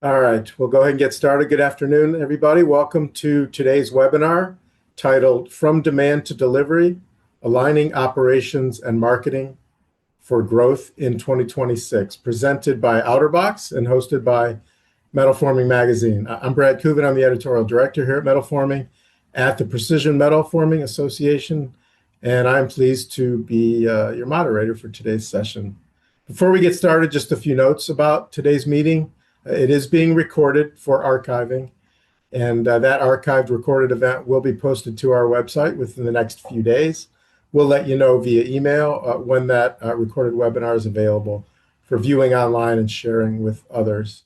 All right, we'll go ahead and get started. Good afternoon, everybody. Welcome to today's webinar titled From Demand to Delivery, Aligning Operations and Marketing for Growth in 2026, presented by OuterBox and hosted by Metal Forming Magazine. I'm Brad Coogan. I'm the editorial director here at Metal Forming at the Precision Metal Forming Association, and I'm pleased to be your moderator for today's session. Before we get started, just a few notes about today's meeting. It is being recorded for archiving, and that archived recorded event will be posted to our website within the next few days. We'll let you know via email when that recorded webinar is available for viewing online and sharing with others.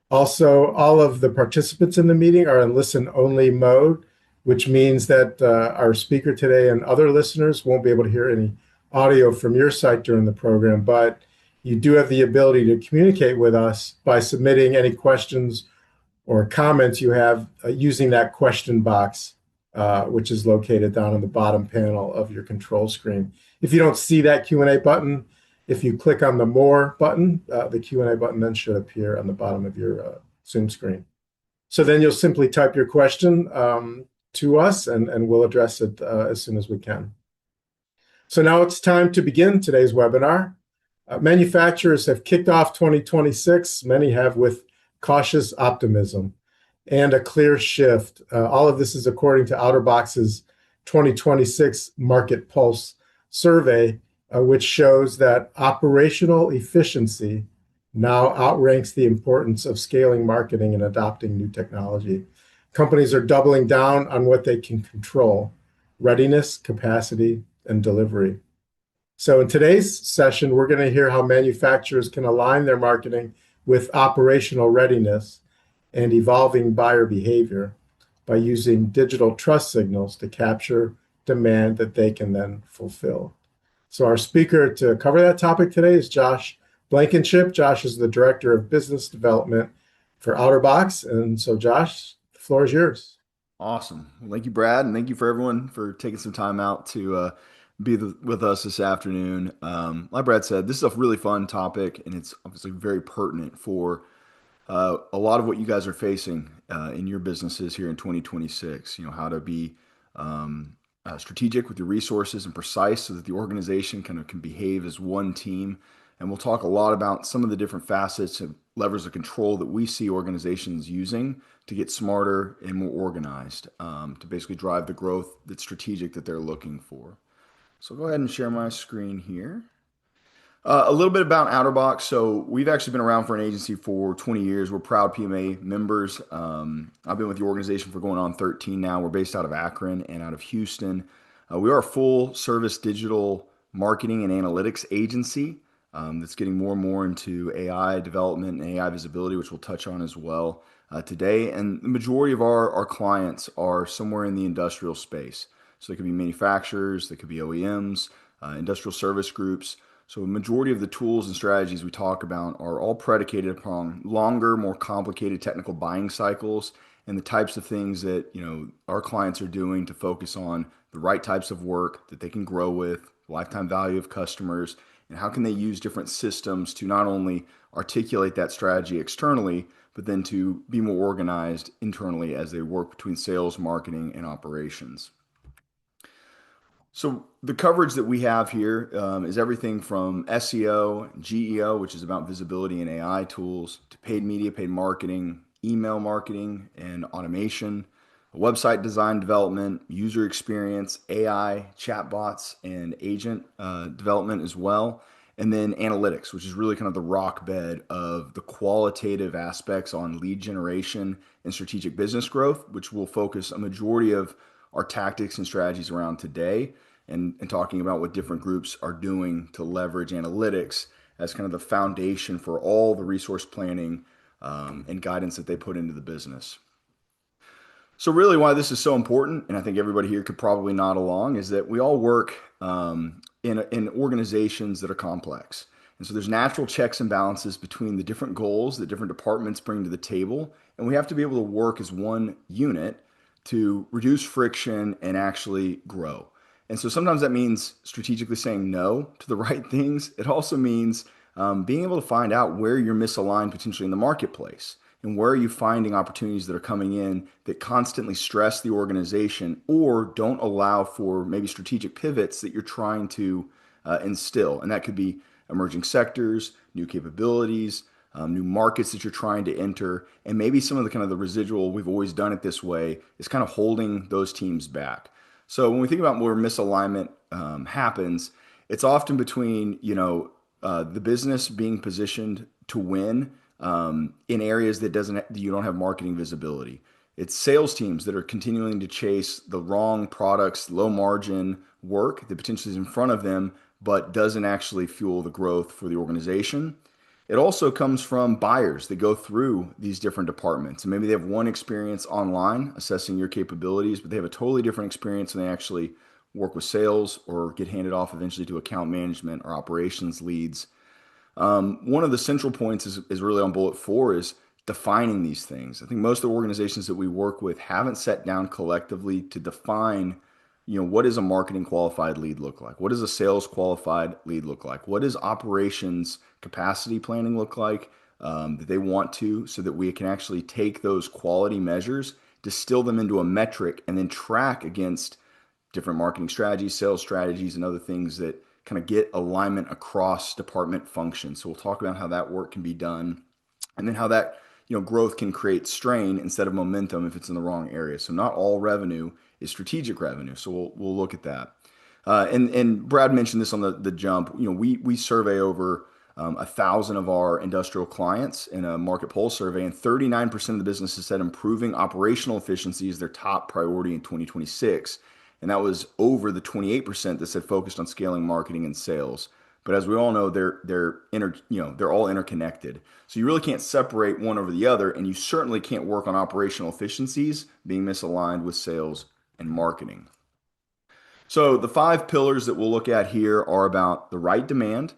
Also, all of the participants in the meeting are in listen-only mode, which means that our speaker today and other listeners won't be able to hear any audio from your site during the program, but you do have the ability to communicate with us by submitting any questions or comments you have using that question box, which is located down on the bottom panel of your control screen. If you don't see that Q&A button, if you click on the More button, the Q&A button then should appear on the bottom of your Zoom screen. So then you'll simply type your question to us, and we'll address it as soon as we can. So now it's time to begin today's webinar. Manufacturers have kicked off 2026, many have with cautious optimism and a clear shift. All of this is according to OuterBox's 2026 Market Pulse survey, which shows that operational efficiency now outranks the importance of scaling marketing and adopting new technology. Companies are doubling down on what they can control: readiness, capacity, and delivery. So in today's session, we're going to hear how manufacturers can align their marketing with operational readiness and evolving buyer behavior by using digital trust signals to capture demand that they can then fulfill. So our speaker to cover that topic today is Josh Blankenship. Josh is the Director of Business Development for OuterBox. And so Josh, the floor is yours. Awesome. Well, thank you, Brad, and thank you for everyone for taking some time out to with us this afternoon. Like Brad said, this is a really fun topic, and it's obviously very pertinent for a lot of what you guys are facing in your businesses here in 2026. You know, how to be strategic with your resources and precise so that the organization kind of can behave as one team. And we'll talk a lot about some of the different facets and levers of control that we see organizations using to get smarter and more organized, to basically drive the growth that's strategic that they're looking for. So go ahead and share my screen here. A little bit about OuterBox. So we've actually been around for an agency for 20 years. We're proud PMA members. I've been with the organization for going on 13 now. We're based out of Akron and out of Houston. We are a full service digital marketing and analytics agency that's getting more and more into AI development and AI visibility, which we'll touch on as well today. And the majority of our clients are somewhere in the industrial space. So they could be manufacturers, they could be OEMs, industrial service groups. So the majority of the tools and strategies we talk about are all predicated upon longer, more complicated technical buying cycles and the types of things that, you know, our clients are doing to focus on the right types of work that they can grow with, lifetime value of customers, and how can they use different systems to not only articulate that strategy externally, but then to be more organized internally as they work between sales, marketing, and operations. So the coverage that we have here is everything from SEO, GEO, which is about visibility and AI tools, to paid media, paid marketing, email marketing and automation, website design development, user experience, AI, chatbots, and agent development as well. And then analytics, which is really kind of the rock bed of the qualitative aspects on lead generation and strategic business growth, which will focus a majority of our tactics and strategies around today, and talking about what different groups are doing to leverage analytics as kind of the foundation for all the resource planning and guidance that they put into the business. So really why this is so important, and I think everybody here could probably nod along, is that we all work in organizations that are complex. And so there's natural checks and balances between the different goals that different departments bring to the table, and we have to be able to work as one unit to reduce friction and actually grow. And so sometimes that means strategically saying no to the right things. It also means being able to find out where you're misaligned potentially in the marketplace. And where are you finding opportunities that are coming in that constantly stress the organization or don't allow for maybe strategic pivots that you're trying to instill? And that could be emerging sectors, new capabilities, new markets that you're trying to enter, and maybe some of the kind of the residual, we've always done it this way, is kind of holding those teams back. So when we think about where misalignment happens, it's often between, the business being positioned to win in areas that you don't have marketing visibility. It's sales teams that are continuing to chase the wrong products, low margin work that potentially is in front of them, but doesn't actually fuel the growth for the organization. It also comes from buyers that go through these different departments. And maybe they have one experience online assessing your capabilities, but they have a totally different experience when they actually work with sales or get handed off eventually to account management or operations leads. One of the central points is really on bullet four is defining these things. I think most of the organizations that we work with haven't sat down collectively to define, what does a marketing qualified lead look like? What does a sales qualified lead look like? What does operations capacity planning look like that they want to, so that we can actually take those quality measures, distill them into a metric, and then track against different marketing strategies, sales strategies, and other things that kind of get alignment across department functions. So we'll talk about how that work can be done, and then how that growth can create strain instead of momentum if it's in the wrong area. So not all revenue is strategic revenue. So we'll look at that. And Brad mentioned this on the jump. We survey over 1,000 of our industrial clients in a market poll survey, and 39% of the businesses said improving operational efficiency is their top priority in 2026. And that was over the 28% that said focused on scaling marketing and sales. But as we all know, they're all interconnected. So you really can't separate one over the other, and you certainly can't work on operational efficiencies being misaligned with sales and marketing. So the 5 pillars that we'll look at here are about the right demand.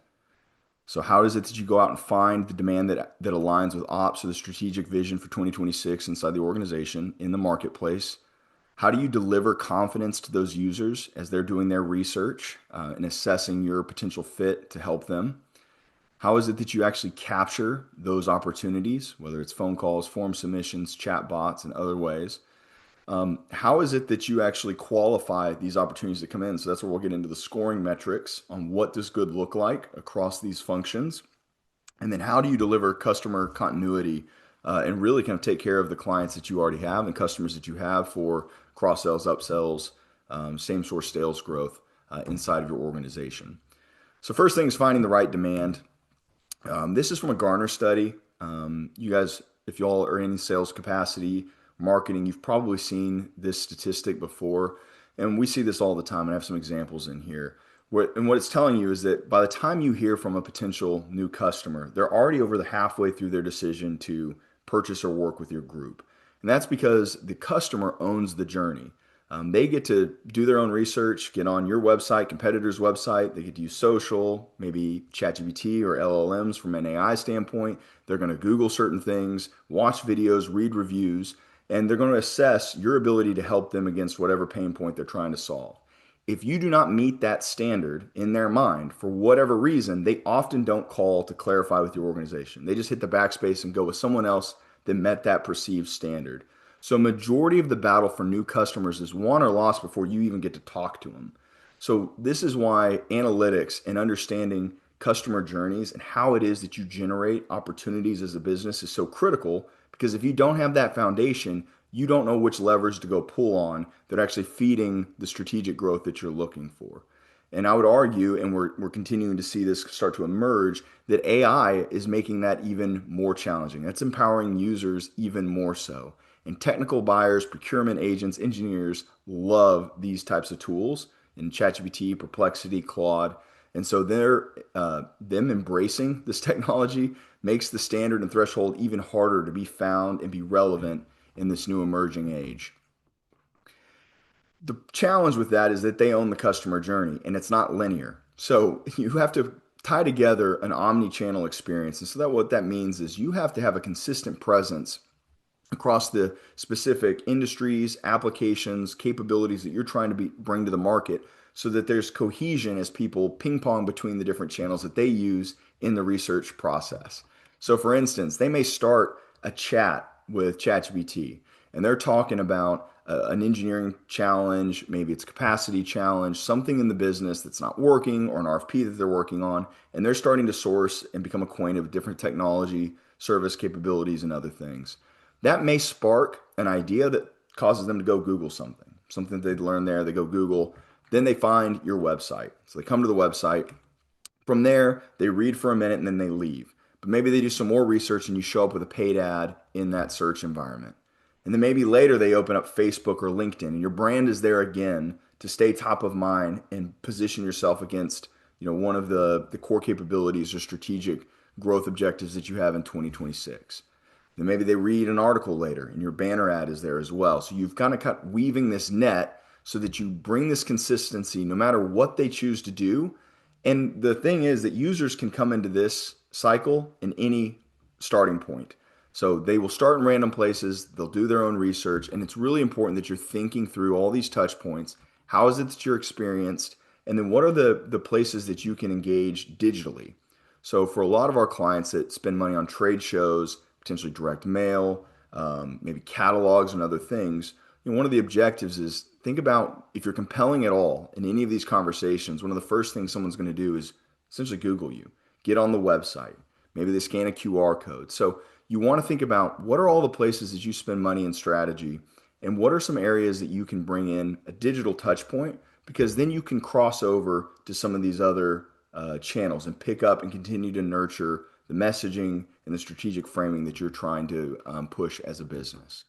So how is it that you go out and find the demand that aligns with ops or the strategic vision for 2026 inside the organization in the marketplace? How do you deliver confidence to those users as they're doing their research and assessing your potential fit to help them? How is it that you actually capture those opportunities, whether it's phone calls, form submissions, chat bots, and other ways? How is it that you actually qualify these opportunities that come in? So that's where we'll get into the scoring metrics on what does good look like across these functions. And then how do you deliver customer continuity and really kind of take care of the clients that you already have and customers that you have for cross sells, upsells, same source sales growth inside of your organization. So first thing is finding the right demand. This is from a Gartner study. You guys, if y'all are in sales capacity, marketing, you've probably seen this statistic before. And we see this all the time. And I have some examples in here. And what it's telling you is that by the time you hear from a potential new customer, they're already over the halfway through their decision to purchase or work with your group. And that's because the customer owns the journey. They get to do their own research, get on your website, competitor's website. They get to use social, maybe ChatGPT or LLMs from an AI standpoint. They're going to Google certain things, watch videos, read reviews, and they're going to assess your ability to help them against whatever pain point they're trying to solve. If you do not meet that standard in their mind, for whatever reason, they often don't call to clarify with your organization. They just hit the backspace and go with someone else that met that perceived standard. So majority of the battle for new customers is won or lost before you even get to talk to them. So this is why analytics and understanding customer journeys and how it is that you generate opportunities as a business is so critical, because if you don't have that foundation, you don't know which levers to go pull on that are actually feeding the strategic growth that you're looking for. And I would argue, and we're continuing to see this start to emerge, that AI is making that even more challenging. That's empowering users even more so. And technical buyers, procurement agents, engineers love these types of tools in ChatGPT, Perplexity, Claude. And so them embracing this technology makes the standard and threshold even harder to be found and be relevant in this new emerging age. The challenge with that is that they own the customer journey and it's not linear. So you have to tie together an omni-channel experience. And so what that means is you have to have a consistent presence across the specific industries, applications, capabilities that you're trying to bring to the market, so that there's cohesion as people ping pong between the different channels that they use in the research process. So for instance, they may start a chat with ChatGPT and they're talking about an engineering challenge, maybe it's a capacity challenge, something in the business that's not working or an RFP that they're working on, and they're starting to source and become acquainted with different technology, service capabilities, and other things. That may spark an idea that causes them to go Google something, something they'd learned there. They go Google, then they find your website. So they come to the website. From there, they read for a minute and then they leave. But maybe they do some more research and you show up with a paid ad in that search environment. And then maybe later they open up Facebook or LinkedIn and your brand is there again to stay top of mind and position yourself against, one of the core capabilities or strategic growth objectives that you have in 2026. Then maybe they read an article later and your banner ad is there as well. So you've kind of cut weaving this net so that you bring this consistency no matter what they choose to do. And the thing is that users can come into this cycle in any starting point. So they will start in random places, they'll do their own research, and it's really important that you're thinking through all these touch points. How is it that you're experienced? And then what are the places that you can engage digitally? So for a lot of our clients that spend money on trade shows, potentially direct mail, maybe catalogs and other things, one of the objectives is think about if you're compelling at all in any of these conversations, one of the first things someone's going to do is essentially Google you, get on the website. Maybe they scan a QR code. So you want to think about what are all the places that you spend money in strategy and what are some areas that you can bring in a digital touch point because then you can cross over to some of these other channels and pick up and continue to nurture the messaging and the strategic framing that you're trying to push as a business.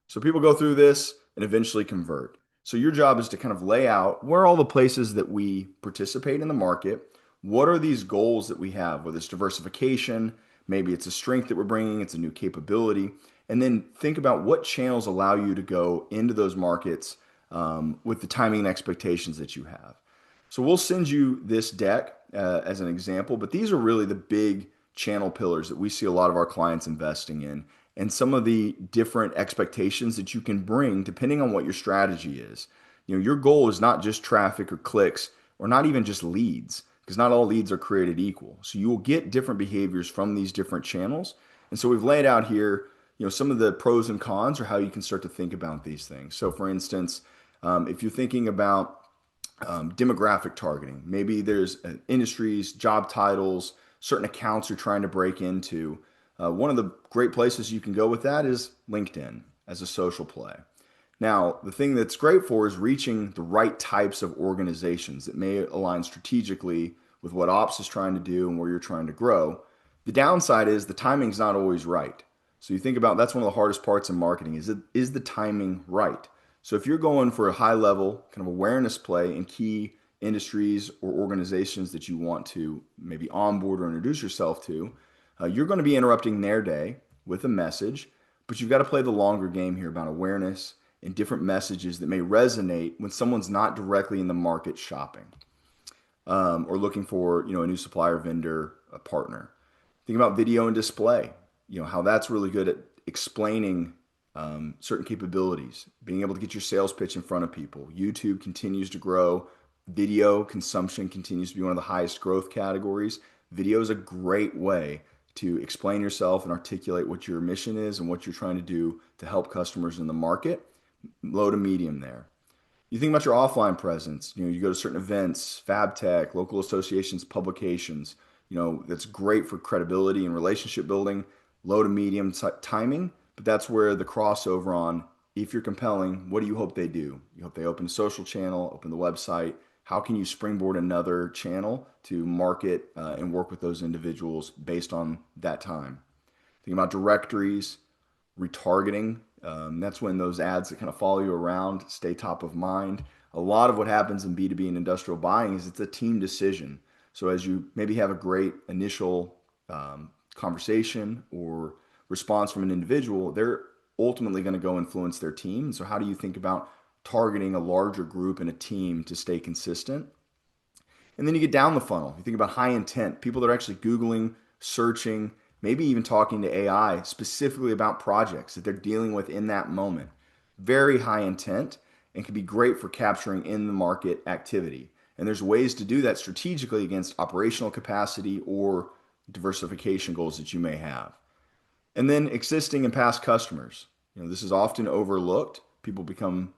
So people go through this and eventually convert. So your job is to kind of lay out where are all the places that we participate in the market. What are these goals that we have, whether it's diversification, maybe it's a strength that we're bringing, it's a new capability. And then think about what channels allow you to go into those markets with the timing and expectations that you have. So we'll send you this deck as an example, but these are really the big channel pillars that we see a lot of our clients investing in and some of the different expectations that you can bring depending on what your strategy is. Your goal is not just traffic or clicks or not even just leads because not all leads are created equal. So you will get different behaviors from these different channels. And so we've laid out here, some of the pros and cons or how you can start to think about these things. So for instance, if you're thinking about demographic targeting, maybe there's industries, job titles, certain accounts you're trying to break into. One of the great places you can go with that is LinkedIn as a social play. Now, the thing that's great for is reaching the right types of organizations that may align strategically with what ops is trying to do and where you're trying to grow. The downside is the timing's not always right. So you think about that's one of the hardest parts in marketing is the timing right? So if you're going for a high level kind of awareness play in key industries or organizations that you want to maybe onboard or introduce yourself to, you're going to be interrupting their day with a message, but you've got to play the longer game here about awareness and different messages that may resonate when someone's not directly in the market shopping or looking for a new supplier, vendor, a partner. Think about video and display, how that's really good at explaining certain capabilities, being able to get your sales pitch in front of people. YouTube continues to grow. Video consumption continues to be one of the highest growth categories. Video is a great way to explain yourself and articulate what your mission is and what you're trying to do to help customers in the market. Low to medium there. You think about your offline presence. You go to certain events, Fab Tech, local associations, publications. That's great for credibility and relationship building. Low to medium timing, but that's where the crossover on if you're compelling, what do you hope they do? You hope they open a social channel, open the website. How can you springboard another channel to market and work with those individuals based on that time? Think about directories, retargeting. That's when those ads that kind of follow you around stay top of mind. A lot of what happens in B2B and industrial buying is it's a team decision. So as you maybe have a great initial conversation or response from an individual, they're ultimately going to go influence their team. And so how do you think about targeting a larger group and a team to stay consistent? And then you get down the funnel. You think about high intent, people that are actually Googling, searching, maybe even talking to AI specifically about projects that they're dealing with in that moment. Very high intent and can be great for capturing in the market activity. And there's ways to do that strategically against operational capacity or diversification goals that you may have. And then existing and past customers. This is often overlooked. People become,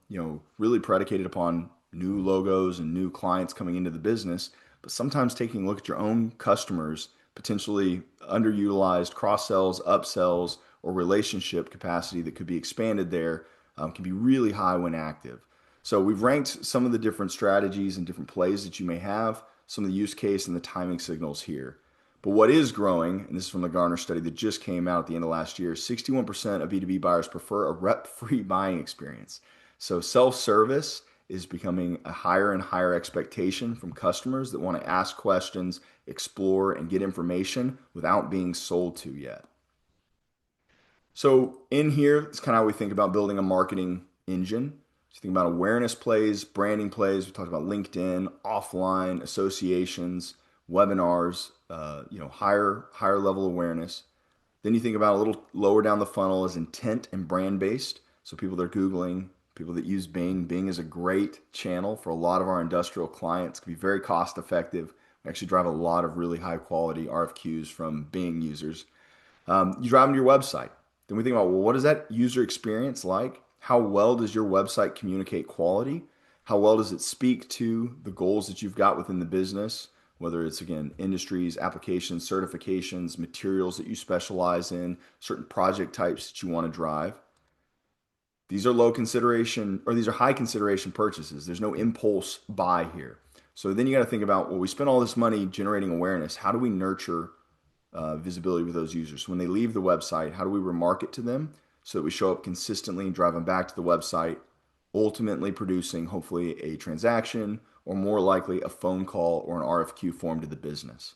really predicated upon new logos and new clients coming into the business, but sometimes taking a look at your own customers, potentially underutilized cross sells, upsells, or relationship capacity that could be expanded there can be really high when active. So we've ranked some of the different strategies and different plays that you may have, some of the use case and the timing signals here. But what is growing, and this is from the Gartner study that just came out at the end of last year, 61% of B2B buyers prefer a rep-free buying experience. So self-service is becoming a higher and higher expectation from customers that want to ask questions, explore, and get information without being sold to yet. So in here, it's kind of how we think about building a marketing engine. So think about awareness plays, branding plays. We talked about LinkedIn, offline associations, webinars, higher level awareness. Then you think about a little lower down the funnel as intent and brand based. So people that are Googling, people that use Bing. Bing is a great channel for a lot of our industrial clients. It can be very cost effective. We actually drive a lot of really high quality RFQs from Bing users. You drive them to your website. Then we think about, well, what is that user experience like? How well does your website communicate quality? How well does it speak to the goals that you've got within the business? Whether it's, again, industries, applications, certifications, materials that you specialize in, certain project types that you want to drive. These are low consideration, or these are high consideration purchases. There's no impulse buy here. So then you got to think about, well, we spent all this money generating awareness. How do we nurture visibility with those users? So when they leave the website, how do we remarket to them so that we show up consistently and drive them back to the website, ultimately producing hopefully a transaction or more likely a phone call or an RFQ form to the business.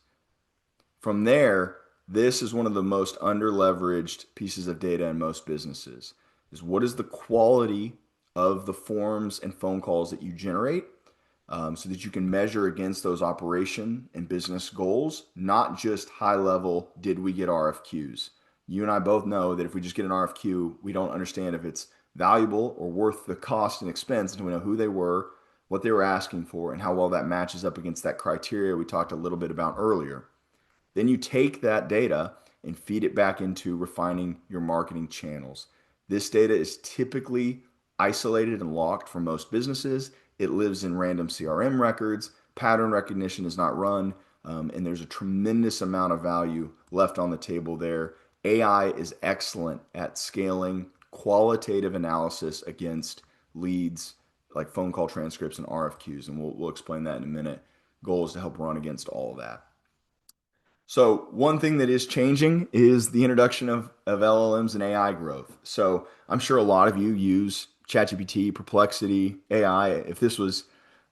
From there, this is one of the most underleveraged pieces of data in most businesses is what is the quality of the forms and phone calls that you generate so that you can measure against those operation and business goals, not just high level, did we get RFQs? You and I both know that if we just get an RFQ, we don't understand if it's valuable or worth the cost and expense until we know who they were, what they were asking for, and how well that matches up against that criteria we talked a little bit about earlier. Then you take that data and feed it back into refining your marketing channels. This data is typically isolated and locked for most businesses. It lives in random CRM records. Pattern recognition is not run, and there's a tremendous amount of value left on the table there. AI is excellent at scaling qualitative analysis against leads like phone call transcripts and RFQs, and we'll explain that in a minute. Goal is to help run against all of that. So one thing that is changing is the introduction of LLMs and AI growth. So I'm sure a lot of you use ChatGPT, Perplexity, AI. If this was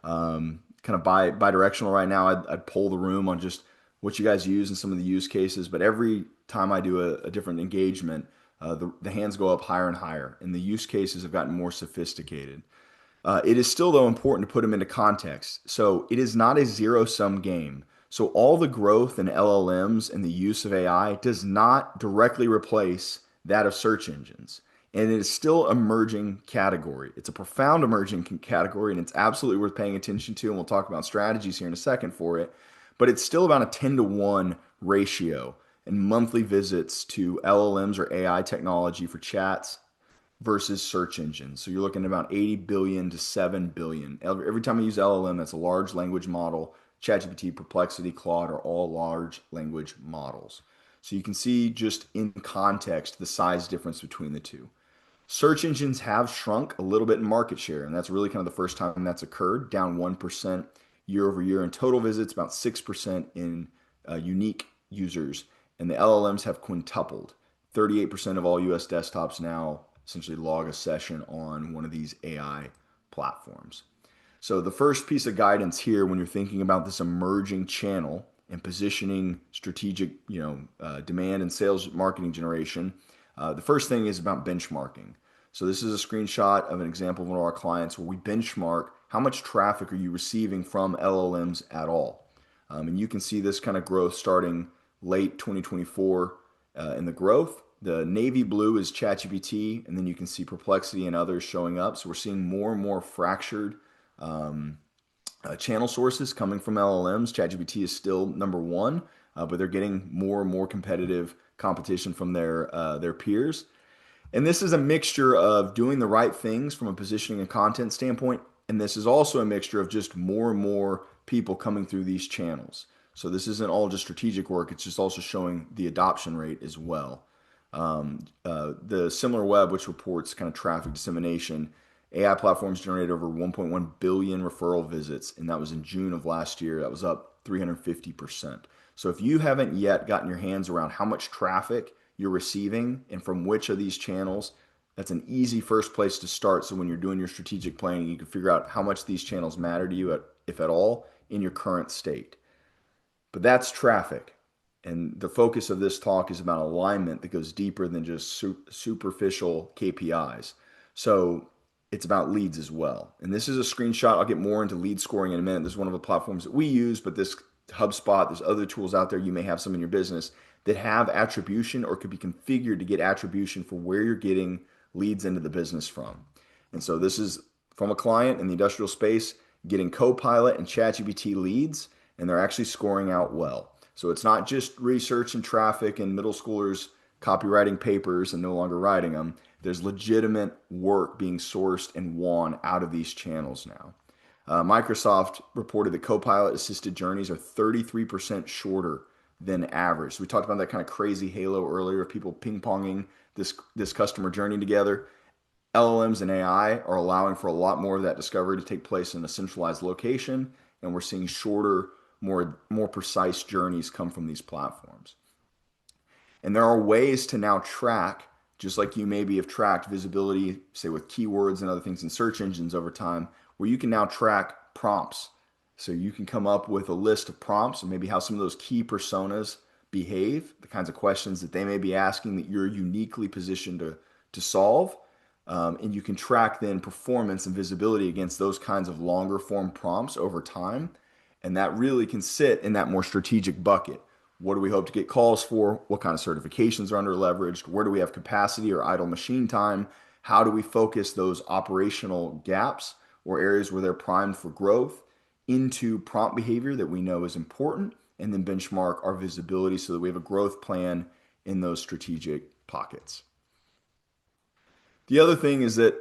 kind of bi-directional right now, I'd poll the room on just what you guys use and some of the use cases. But every time I do a different engagement, the hands go up higher and higher, and the use cases have gotten more sophisticated. It is still, though, important to put them into context. So it is not a zero-sum game. So all the growth in LLMs and the use of AI does not directly replace that of search engines. And it is still an emerging category. It's a profound emerging category, and it's absolutely worth paying attention to. And we'll talk about strategies here in a second for it. But it's still about a 10-to-1 ratio in monthly visits to LLMs or AI technology for chats versus search engines. So you're looking at about 80 billion to 7 billion. Every time I use LLM, that's a large language model. ChatGPT, Perplexity, Claude are all large language models. So you can see just in context the size difference between the two. Search engines have shrunk a little bit in market share, and that's really kind of the first time that's occurred, down 1% year over year in total visits, about 6% in unique users. And the LLMs have quintupled. 38% of all US desktops now essentially log a session on one of these AI platforms. So the first piece of guidance here when you're thinking about this emerging channel and positioning strategic, demand and sales marketing generation, the first thing is about benchmarking. So this is a screenshot of an example of one of our clients where we benchmark how much traffic are you receiving from LLMs at all. And you can see this kind of growth starting late 2024 in the growth. The navy blue is ChatGPT, and then you can see Perplexity and others showing up. So we're seeing more and more fractured channel sources coming from LLMs. ChatGPT is still number one, but they're getting more and more competitive competition from their peers. And this is a mixture of doing the right things from a positioning and content standpoint. And this is also a mixture of just more and more people coming through these channels. So this isn't all just strategic work, it's just also showing the adoption rate as well. The Similar Web, which reports kind of traffic dissemination, AI platforms generated over 1.1 billion referral visits, and that was in June of last year. That was up 350%. So if you haven't yet gotten your hands around how much traffic you're receiving and from which of these channels, that's an easy first place to start. So when you're doing your strategic planning, you can figure out how much these channels matter to you, if at all, in your current state. But that's traffic. And the focus of this talk is about alignment that goes deeper than just superficial KPIs. So it's about leads as well. And this is a screenshot. I'll get more into lead scoring in a minute. This is one of the platforms that we use, but this HubSpot, there's other tools out there. You may have some in your business that have attribution or could be configured to get attribution for where you're getting leads into the business from. And so this is from a client in the industrial space getting Copilot and ChatGPT leads, and they're actually scoring out well. So it's not just research and traffic and middle schoolers copywriting papers and no longer writing them. There's legitimate work being sourced and won out of these channels now. Microsoft reported that Copilot assisted journeys are 33% shorter than average. So we talked about that kind of crazy halo earlier of people ping-ponging this customer journey together. LLMs and AI are allowing for a lot more of that discovery to take place in a centralized location, and we're seeing shorter, more precise journeys come from these platforms. And there are ways to now track, just like you maybe have tracked visibility, say with keywords and other things in search engines over time, where you can now track prompts. So you can come up with a list of prompts and maybe how some of those key personas behave, the kinds of questions that they may be asking that you're uniquely positioned to solve. And you can track then performance and visibility against those kinds of longer form prompts over time. And that really can sit in that more strategic bucket. What do we hope to get calls for? What kind of certifications are under leveraged? Where do we have capacity or idle machine time? How do we focus those operational gaps or areas where they're primed for growth into prompt behavior that we know is important, and then benchmark our visibility so that we have a growth plan in those strategic pockets. The other thing is that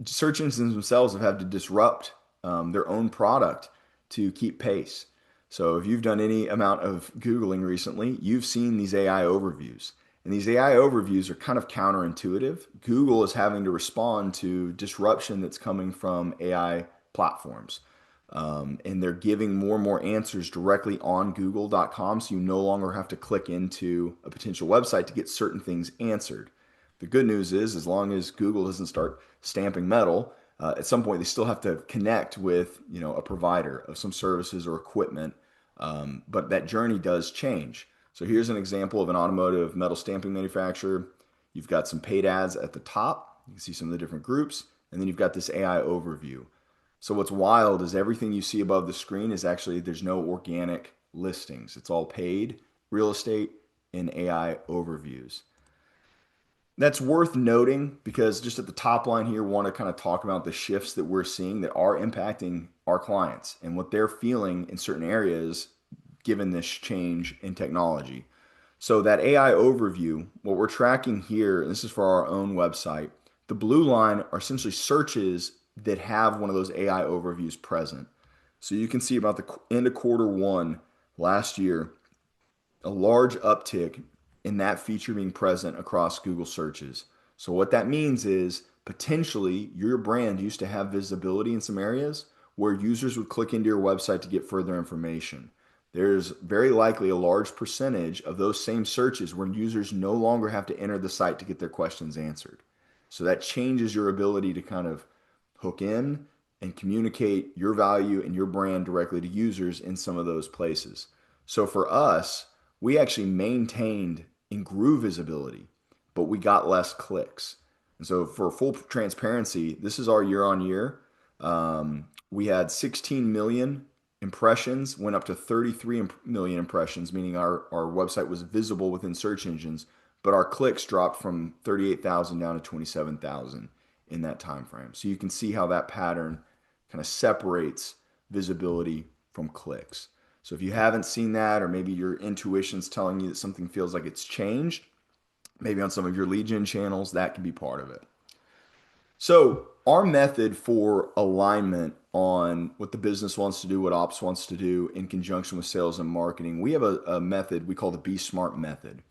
search engines themselves have had to disrupt their own product to keep pace. So if you've done any amount of Googling recently, you've seen these AI overviews. And these AI overviews are kind of counterintuitive. Google is having to respond to disruption that's coming from AI platforms. And they're giving more and more answers directly on google.com, so you no longer have to click into a potential website to get certain things answered. The good news is, as long as Google doesn't start stamping metal, at some point they still have to connect with a provider of some services or equipment. But that journey does change. So here's an example of an automotive metal stamping manufacturer. You've got some paid ads at the top. You can see some of the different groups, and then you've got this AI overview. So what's wild is everything you see above the screen is actually, there's no organic listings. It's all paid real estate and AI overviews. That's worth noting because just at the top line here, want to kind of talk about the shifts that we're seeing that are impacting our clients and what they're feeling in certain areas given this change in technology. So that AI overview, what we're tracking here, and this is for our own website, the blue line are essentially searches that have one of those AI overviews present. So you can see about the end of quarter 1 last year, a large uptick in that feature being present across Google searches. So what that means is potentially your brand used to have visibility in some areas where users would click into your website to get further information. There's very likely a large percentage of those same searches where users no longer have to enter the site to get their questions answered. So that changes your ability to kind of hook in and communicate your value and your brand directly to users in some of those places. So for us, we actually maintained and grew visibility, but we got less clicks. And so for full transparency, this is our year on year. We had 16 million impressions, went up to 33 million impressions, meaning our website was visible within search engines, but our clicks dropped from 38,000 down to 27,000 in that time frame. So you can see how that pattern kind of separates visibility from clicks. So if you haven't seen that, or maybe your intuition's telling you that something feels like it's changed, maybe on some of your lead gen channels, that can be part of it. So, our method for alignment on what the business wants to do, what ops wants to do in conjunction with sales and marketing, we have a method we call the Be Smart method.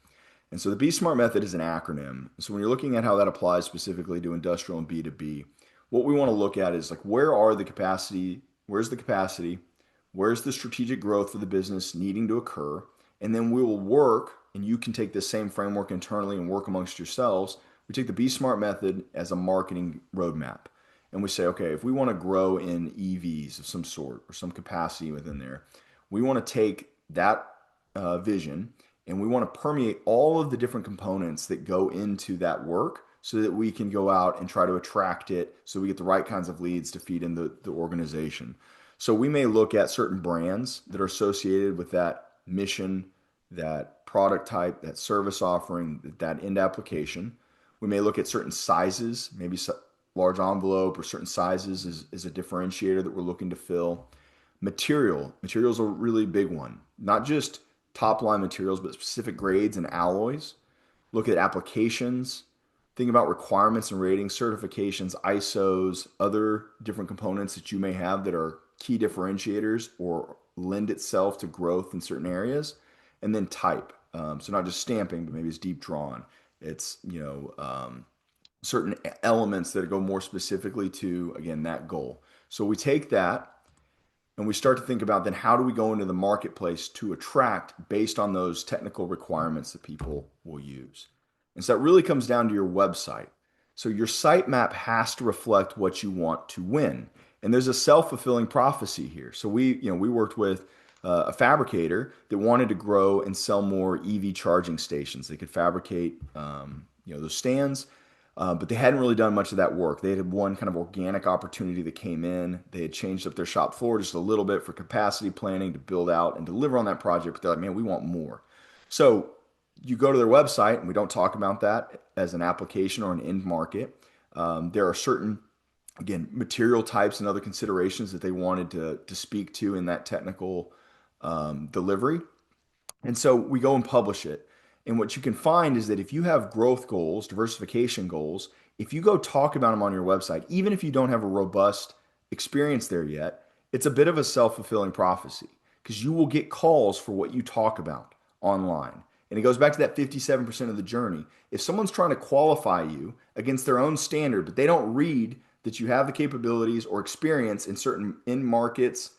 And so the Be Smart method is an acronym. So when you're looking at how that applies specifically to industrial and B2B, what we want to look at is like where's the capacity, where's the strategic growth for the business needing to occur, and then we will work, and you can take this same framework internally and work amongst yourselves. We take the Be Smart method as a marketing roadmap. And we say, okay, if we want to grow in EVs of some sort or some capacity within there, we want to take that vision and we want to permeate all of the different components that go into that work so that we can go out and try to attract it so we get the right kinds of leads to feed in the organization. So we may look at certain brands that are associated with that mission, that product type, that service offering, that end application. We may look at certain sizes, maybe large envelope or certain sizes is a differentiator that we're looking to fill. Materials are a really big one. Not just top line materials, but specific grades and alloys. Look at applications. Think about requirements and ratings, certifications, ISOs, other different components that you may have that are key differentiators or lend itself to growth in certain areas. And then type. So not just stamping, but maybe it's deep drawn. It's, certain elements that go more specifically to, again, that goal. So we take that and we start to think about then how do we go into the marketplace to attract based on those technical requirements that people will use. And so that really comes down to your website. So your sitemap has to reflect what you want to win. And there's a self-fulfilling prophecy here. So we worked with a fabricator that wanted to grow and sell more EV charging stations. They could fabricate, those stands, but they hadn't really done much of that work. They had one kind of organic opportunity that came in. They had changed up their shop floor just a little bit for capacity planning to build out and deliver on that project. But they're like, man, we want more. So you go to their website, and we don't talk about that as an application or an end market. There are certain, again, material types and other considerations that they wanted to speak to in that technical delivery. And so we go and publish it. And what you can find is that if you have growth goals, diversification goals, if you go talk about them on your website, even if you don't have a robust experience there yet, it's a bit of a self-fulfilling prophecy because you will get calls for what you talk about online. And it goes back to that 57% of the journey. If someone's trying to qualify you against their own standard, but they don't read that you have the capabilities or experience in certain end markets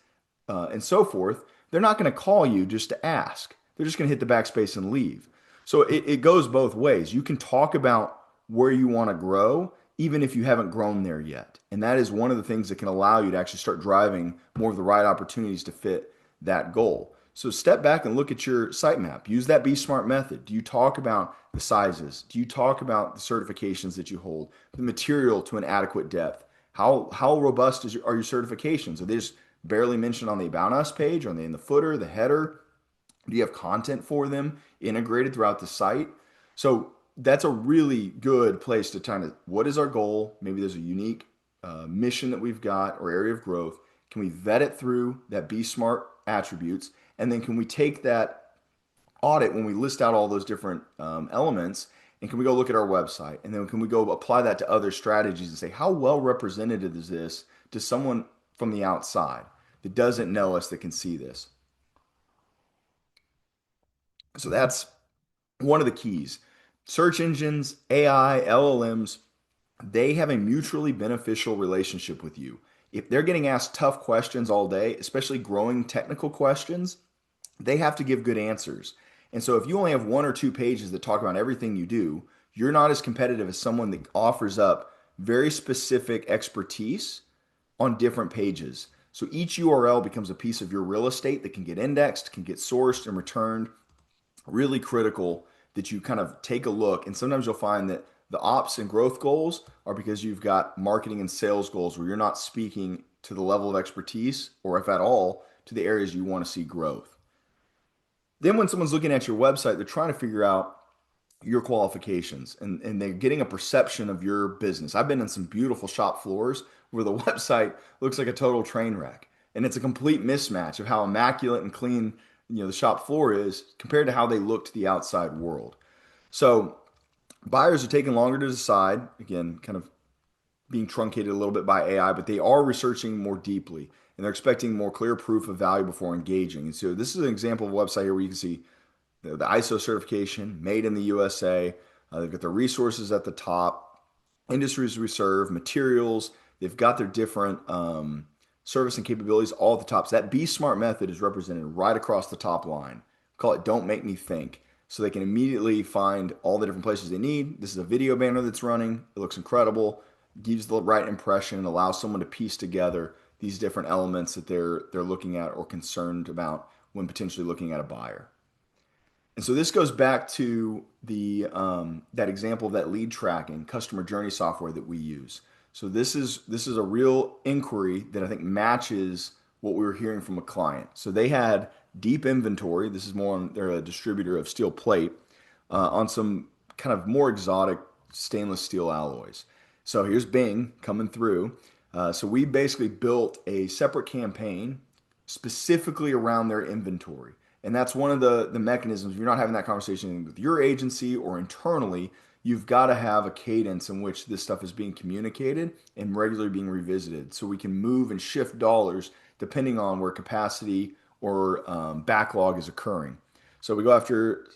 and so forth, they're not going to call you just to ask. They're just going to hit the backspace and leave. So it goes both ways. You can talk about where you want to grow, even if you haven't grown there yet. And that is one of the things that can allow you to actually start driving more of the right opportunities to fit that goal. So step back and look at your sitemap. Use that Be Smart method. Do you talk about the sizes? Do you talk about the certifications that you hold? The material to an adequate depth? How robust are your certifications? Are they just barely mentioned on the About Us page? Are they in the footer, the header? Do you have content for them integrated throughout the site? So that's a really good place to kind of, what is our goal? Maybe there's a unique mission that we've got or area of growth. Can we vet it through that Be Smart attributes? And then can we take that audit when we list out all those different elements, and can we go look at our website? And then can we go apply that to other strategies and say, how well represented is this to someone from the outside that doesn't know us that can see this? So that's one of the keys. Search engines, AI, LLMs, they have a mutually beneficial relationship with you. If they're getting asked tough questions all day, especially growing technical questions, they have to give good answers. And so if you only have one or two pages that talk about everything you do, you're not as competitive as someone that offers up very specific expertise on different pages. So each URL becomes a piece of your real estate that can get indexed, can get sourced and returned. Really critical that you kind of take a look. And sometimes you'll find that the ops and growth goals are because you've got marketing and sales goals where you're not speaking to the level of expertise, or if at all, to the areas you want to see growth. Then when someone's looking at your website, they're trying to figure out your qualifications and they're getting a perception of your business. I've been in some beautiful shop floors where the website looks like a total train wreck. And it's a complete mismatch of how immaculate and clean, the shop floor is compared to how they look to the outside world. So buyers are taking longer to decide, again, kind of being truncated a little bit by AI, but they are researching more deeply and they're expecting more clear proof of value before engaging. And so this is an example of a website here where you can see the ISO certification, made in the USA. They've got the resources at the top, industries we serve, materials. They've got their different service and capabilities all at the top. So that Be Smart method is represented right across the top line. Call it Don't Make Me Think. So they can immediately find all the different places they need. This is a video banner that's running. It looks incredible, gives the right impression, and allows someone to piece together these different elements that they're looking at or concerned about when potentially looking at a buyer. And so this goes back to the that example of that lead tracking customer journey software that we use. So this is a real inquiry that I think matches what we were hearing from a client. So they had deep inventory. This is more on, they're a distributor of steel plate on some kind of more exotic stainless steel alloys. So here's Bing coming through. So we basically built a separate campaign specifically around their inventory. And that's one of the mechanisms. If you're not having that conversation with your agency or internally, you've got to have a cadence in which this stuff is being communicated and regularly being revisited so we can move and shift dollars depending on where capacity or backlog is occurring. So we go after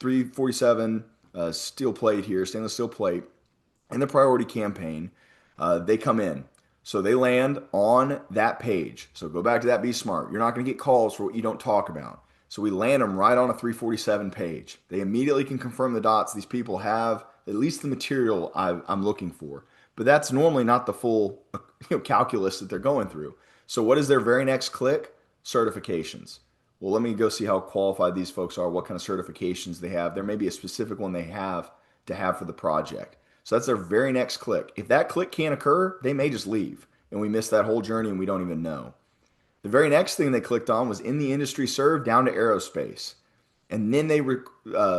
347 steel plate here, stainless steel plate, in the priority campaign. They come in. So they land on that page. So go back to that Be Smart. You're not going to get calls for what you don't talk about. So we land them right on a 347 page. They immediately can confirm the dots. These people have at least the material I'm looking for. But that's normally not the full calculus that they're going through. So what is their very next click? Certifications. Well, let me go see how qualified these folks are, what kind of certifications they have. There may be a specific one they have to have for the project. So that's their very next click. If that click can't occur, they may just leave and we miss that whole journey and we don't even know. The very next thing they clicked on was in the industry served down to aerospace. And then they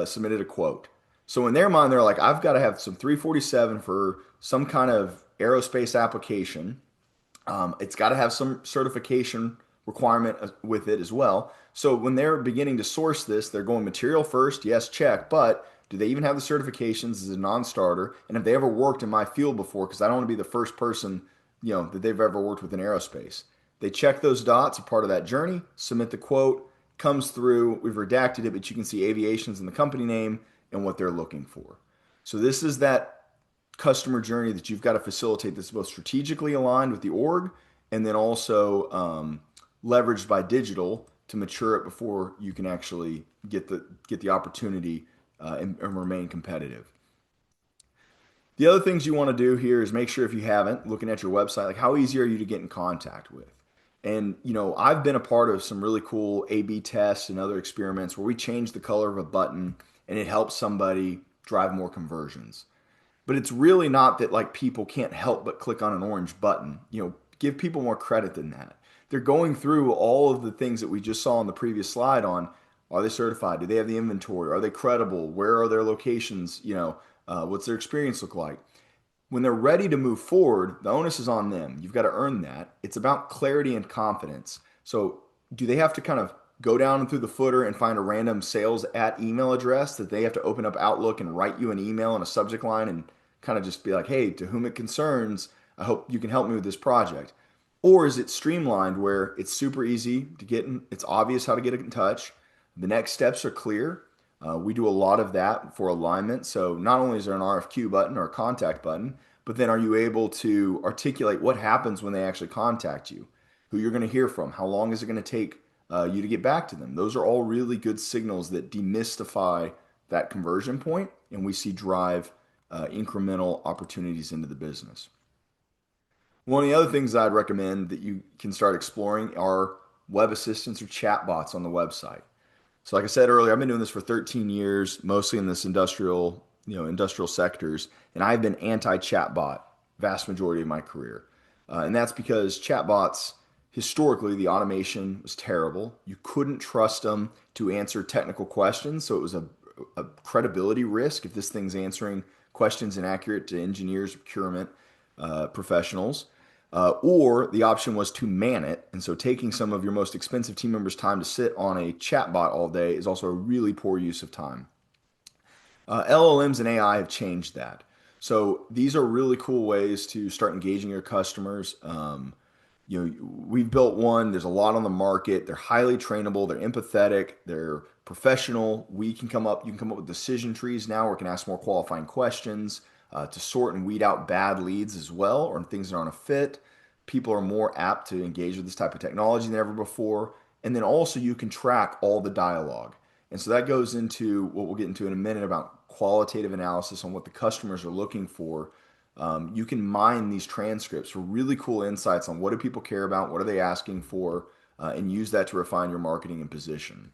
submitted a quote. So in their mind, they're like, I've got to have some 347 for some kind of aerospace application. It's got to have some certification requirement with it as well. So when they're beginning to source this, they're going material first, yes, check, but do they even have the certifications as a non-starter? And have they ever worked in my field before? Because I don't want to be the first person, that they've ever worked with in aerospace. They check those dots, a part of that journey, submit the quote, comes through. We've redacted it, but you can see aviations in the company name and what they're looking for. So this is that customer journey that you've got to facilitate that's both strategically aligned with the org and then also leveraged by digital to mature it before you can actually get the opportunity and remain competitive. The other things you want to do here is make sure, if you haven't, looking at your website, like how easy are you to get in contact with? And I've been a part of some really cool A/B tests and other experiments where we change the color of a button and it helps somebody drive more conversions. But it's really not that like people can't help but click on an orange button. Give people more credit than that. They're going through all of the things that we just saw on the previous slide on, are they certified? Do they have the inventory? Are they credible? Where are their locations? What's their experience look like? When they're ready to move forward, the onus is on them. You've got to earn that. It's about clarity and confidence. So do they have to kind of go down through the footer and find a random sales at email address that they have to open up Outlook and write you an email and a subject line and kind of just be like, hey, to whom it concerns, I hope you can help me with this project? Or is it streamlined where it's super easy to get in, it's obvious how to get in touch, the next steps are clear. We do a lot of that for alignment. So not only is there an RFQ button or a contact button, but then are you able to articulate what happens when they actually contact you, who you're going to hear from, how long is it going to take you to get back to them? Those are all really good signals that demystify that conversion point, and we see drive incremental opportunities into the business. One of the other things I'd recommend that you can start exploring are web assistants or chatbots on the website. So like I said earlier, I've been doing this for 13 years, mostly in this industrial sectors, and I've been anti-chatbot vast majority of my career. And that's because chatbots, historically, the automation was terrible. You couldn't trust them to answer technical questions, so it was a credibility risk if this thing's answering questions inaccurate to engineers, procurement professionals. Or the option was to man it. And so taking some of your most expensive team members' time to sit on a chatbot all day is also a really poor use of time. LLMs and AI have changed that. So these are really cool ways to start engaging your customers. We've built one. There's a lot on the market. They're highly trainable. They're empathetic. They're professional. You can come up with decision trees now, where we can ask more qualifying questions to sort and weed out bad leads as well, or things that aren't a fit. People are more apt to engage with this type of technology than ever before. And then also you can track all the dialogue. And so that goes into what we'll get into in a minute about qualitative analysis on what the customers are looking for. You can mine these transcripts for really cool insights on what do people care about, what are they asking for, and use that to refine your marketing and position.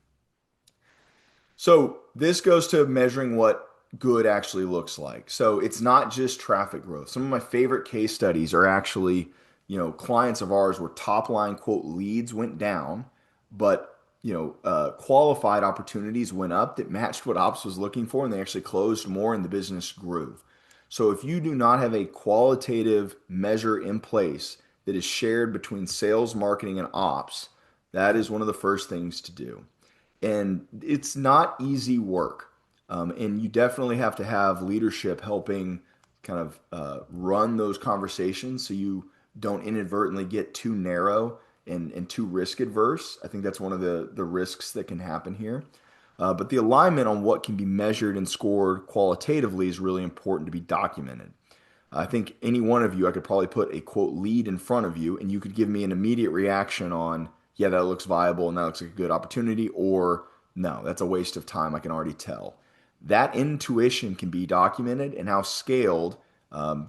So this goes to measuring what good actually looks like. So it's not just traffic growth. Some of my favorite case studies are actually, clients of ours where top line quote leads went down, but qualified opportunities went up that matched what ops was looking for, and they actually closed more, and the business grew. So if you do not have a qualitative measure in place that is shared between sales, marketing, and ops, that is one of the first things to do. And it's not easy work. And you definitely have to have leadership helping kind of run those conversations so you don't inadvertently get too narrow and too risk adverse. I think that's one of the risks that can happen here. But the alignment on what can be measured and scored qualitatively is really important to be documented. I think any one of you, I could probably put a quote lead in front of you, and you could give me an immediate reaction on, yeah, that looks viable and that looks like a good opportunity, or no, that's a waste of time. I can already tell. That intuition can be documented and how scaled,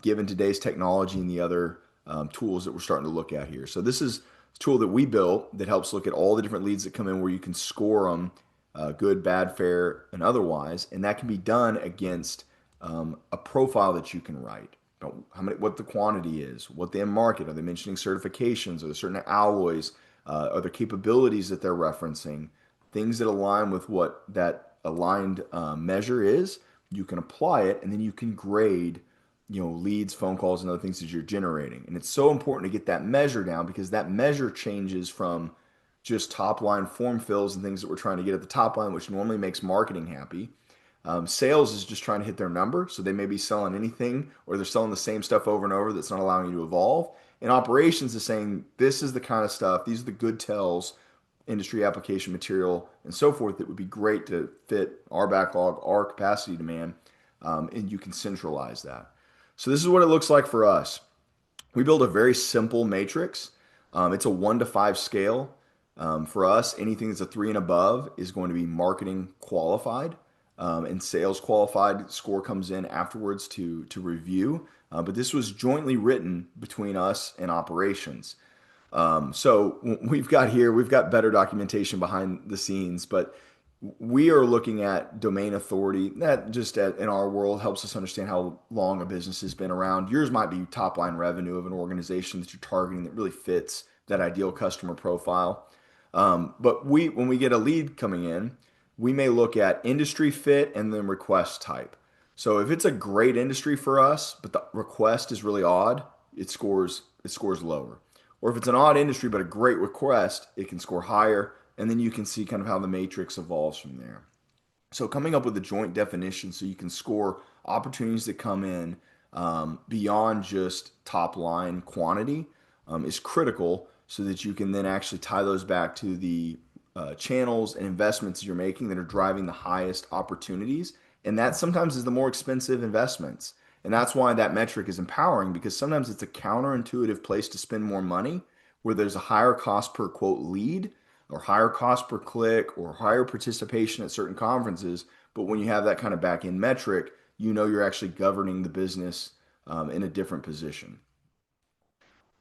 given today's technology and the other tools that we're starting to look at here. So this is a tool that we built that helps look at all the different leads that come in, where you can score them, good, bad, fair, and otherwise, and that can be done against a profile that you can write. How many, what the quantity is, what they in market, are they mentioning certifications, are there certain alloys, are there capabilities that they're referencing, things that align with what that aligned measure is. You can apply it, and then you can grade, leads, phone calls, and other things that you're generating. And it's so important to get that measure down, because that measure changes from just top line form fills and things that we're trying to get at the top line, which normally makes marketing happy. Sales is just trying to hit their number. So they may be selling anything, or they're selling the same stuff over and over that's not allowing you to evolve. And operations is saying, this is the kind of stuff, these are the good tells, industry application material, and so forth, that would be great to fit our backlog, our capacity demand, and you can centralize that. So this is what it looks like for us. We build a very simple matrix. It's a 1 to 5 scale. For us, anything that's a 3 and above is going to be marketing qualified, and sales qualified score comes in afterwards to review. But this was jointly written between us and operations. So we've got better documentation behind the scenes, but we are looking at domain authority. That just in our world helps us understand how long a business has been around. Yours might be top line revenue of an organization that you're targeting that really fits that ideal customer profile. But when we get a lead coming in, we may look at industry fit and then request type. So if it's a great industry for us, but the request is really odd, it scores lower. Or if it's an odd industry but a great request, it can score higher, and then you can see kind of how the matrix evolves from there. So coming up with a joint definition so you can score opportunities that come in beyond just top line quantity is critical, so that you can then actually tie those back to the channels and investments you're making that are driving the highest opportunities. And that sometimes is the more expensive investments. And that's why that metric is empowering, because sometimes it's a counterintuitive place to spend more money, where there's a higher cost per quote lead, or higher cost per click, or higher participation at certain conferences. But when you have that kind of back end metric, you're actually governing the business in a different position.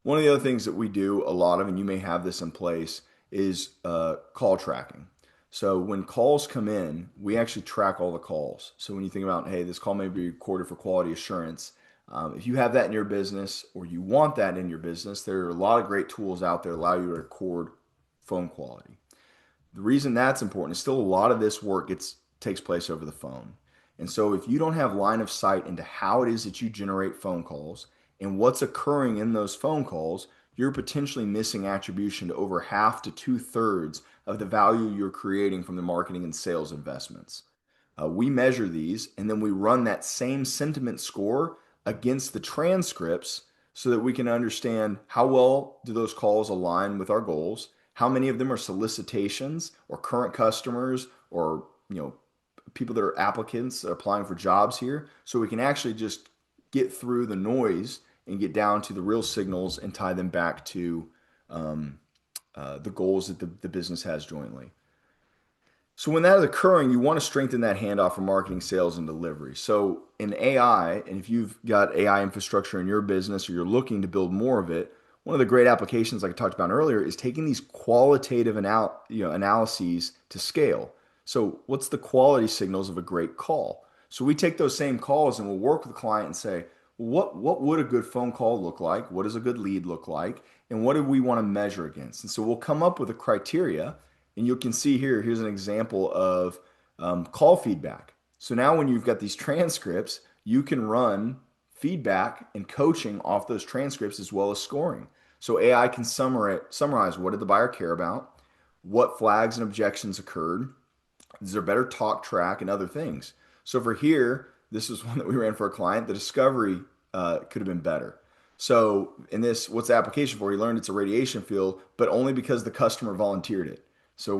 One of the other things that we do a lot of, and you may have this in place, is call tracking. So when calls come in, we actually track all the calls. So when you think about, hey, this call may be recorded for quality assurance, if you have that in your business, or you want that in your business, there are a lot of great tools out there that allow you to record phone quality. The reason that's important is still a lot of this work takes place over the phone. And so if you don't have line of sight into how it is that you generate phone calls, and what's occurring in those phone calls, you're potentially missing attribution to over half to two-thirds of the value you're creating from the marketing and sales investments. We measure these and then we run that same sentiment score against the transcripts so that we can understand how well do those calls align with our goals, how many of them are solicitations or current customers or people that are applicants that are applying for jobs here, so we can actually just get through the noise and get down to the real signals and tie them back to um, the goals that the business has jointly. So when that is occurring, you want to strengthen that handoff for marketing, sales, and delivery. So in AI, and if you've got AI infrastructure in your business or you're looking to build more of it, one of the great applications like I talked about earlier is taking these qualitative analyses to scale. So what's the quality signals of a great call? So we take those same calls and we'll work with the client and say, what would a good phone call look like? What does a good lead look like? And what do we want to measure against? And so we'll come up with a criteria, and you can see here, here's an example of call feedback. So now when you've got these transcripts, you can run feedback and coaching off those transcripts as well as scoring. So AI can summarize what did the buyer care about, what flags and objections occurred, is there better talk track and other things. So for here, this is one that we ran for a client. The discovery could have been better. So in this, what's the application for? He learned it's a radiation field, but only because the customer volunteered it. So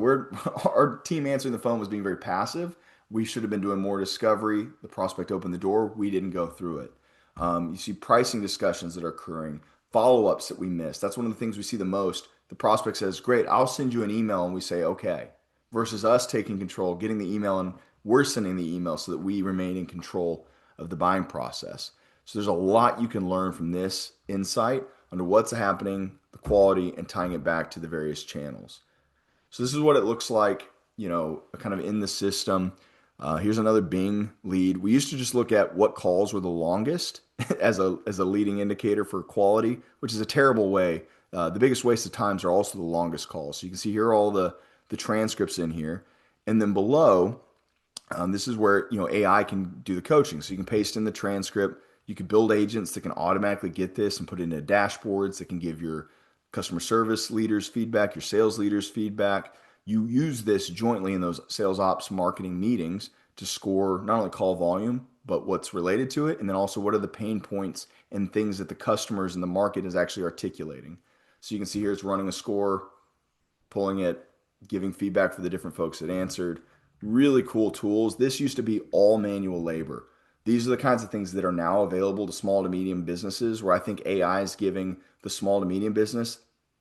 our team answering the phone was being very passive. We should have been doing more discovery. The prospect opened the door. We didn't go through it. You see pricing discussions that are occurring, follow-ups that we missed. That's one of the things we see the most. The prospect says, great, I'll send you an email, and we say, okay, versus us taking control, getting the email, and we're sending the email so that we remain in control of the buying process. So there's a lot you can learn from this insight under what's happening, the quality, and tying it back to the various channels. So this is what it looks like, kind of in the system. Here's another Bing lead. We used to just look at what calls were the longest as a leading indicator for quality, which is a terrible way. The biggest waste of times are also the longest calls. So you can see here are all the transcripts in here. And then below, this is where AI can do the coaching. So you can paste in the transcript. You can build agents that can automatically get this and put it into dashboards that can give your customer service leaders feedback, your sales leaders feedback. You use this jointly in those sales ops marketing meetings to score not only call volume, but what's related to it. And then also what are the pain points and things that the customers in the market is actually articulating. So you can see here it's running a score, pulling it, giving feedback for the different folks that answered. Really cool tools. This used to be all manual labor. These are the kinds of things that are now available to small to medium businesses where I think AI is giving the small to medium business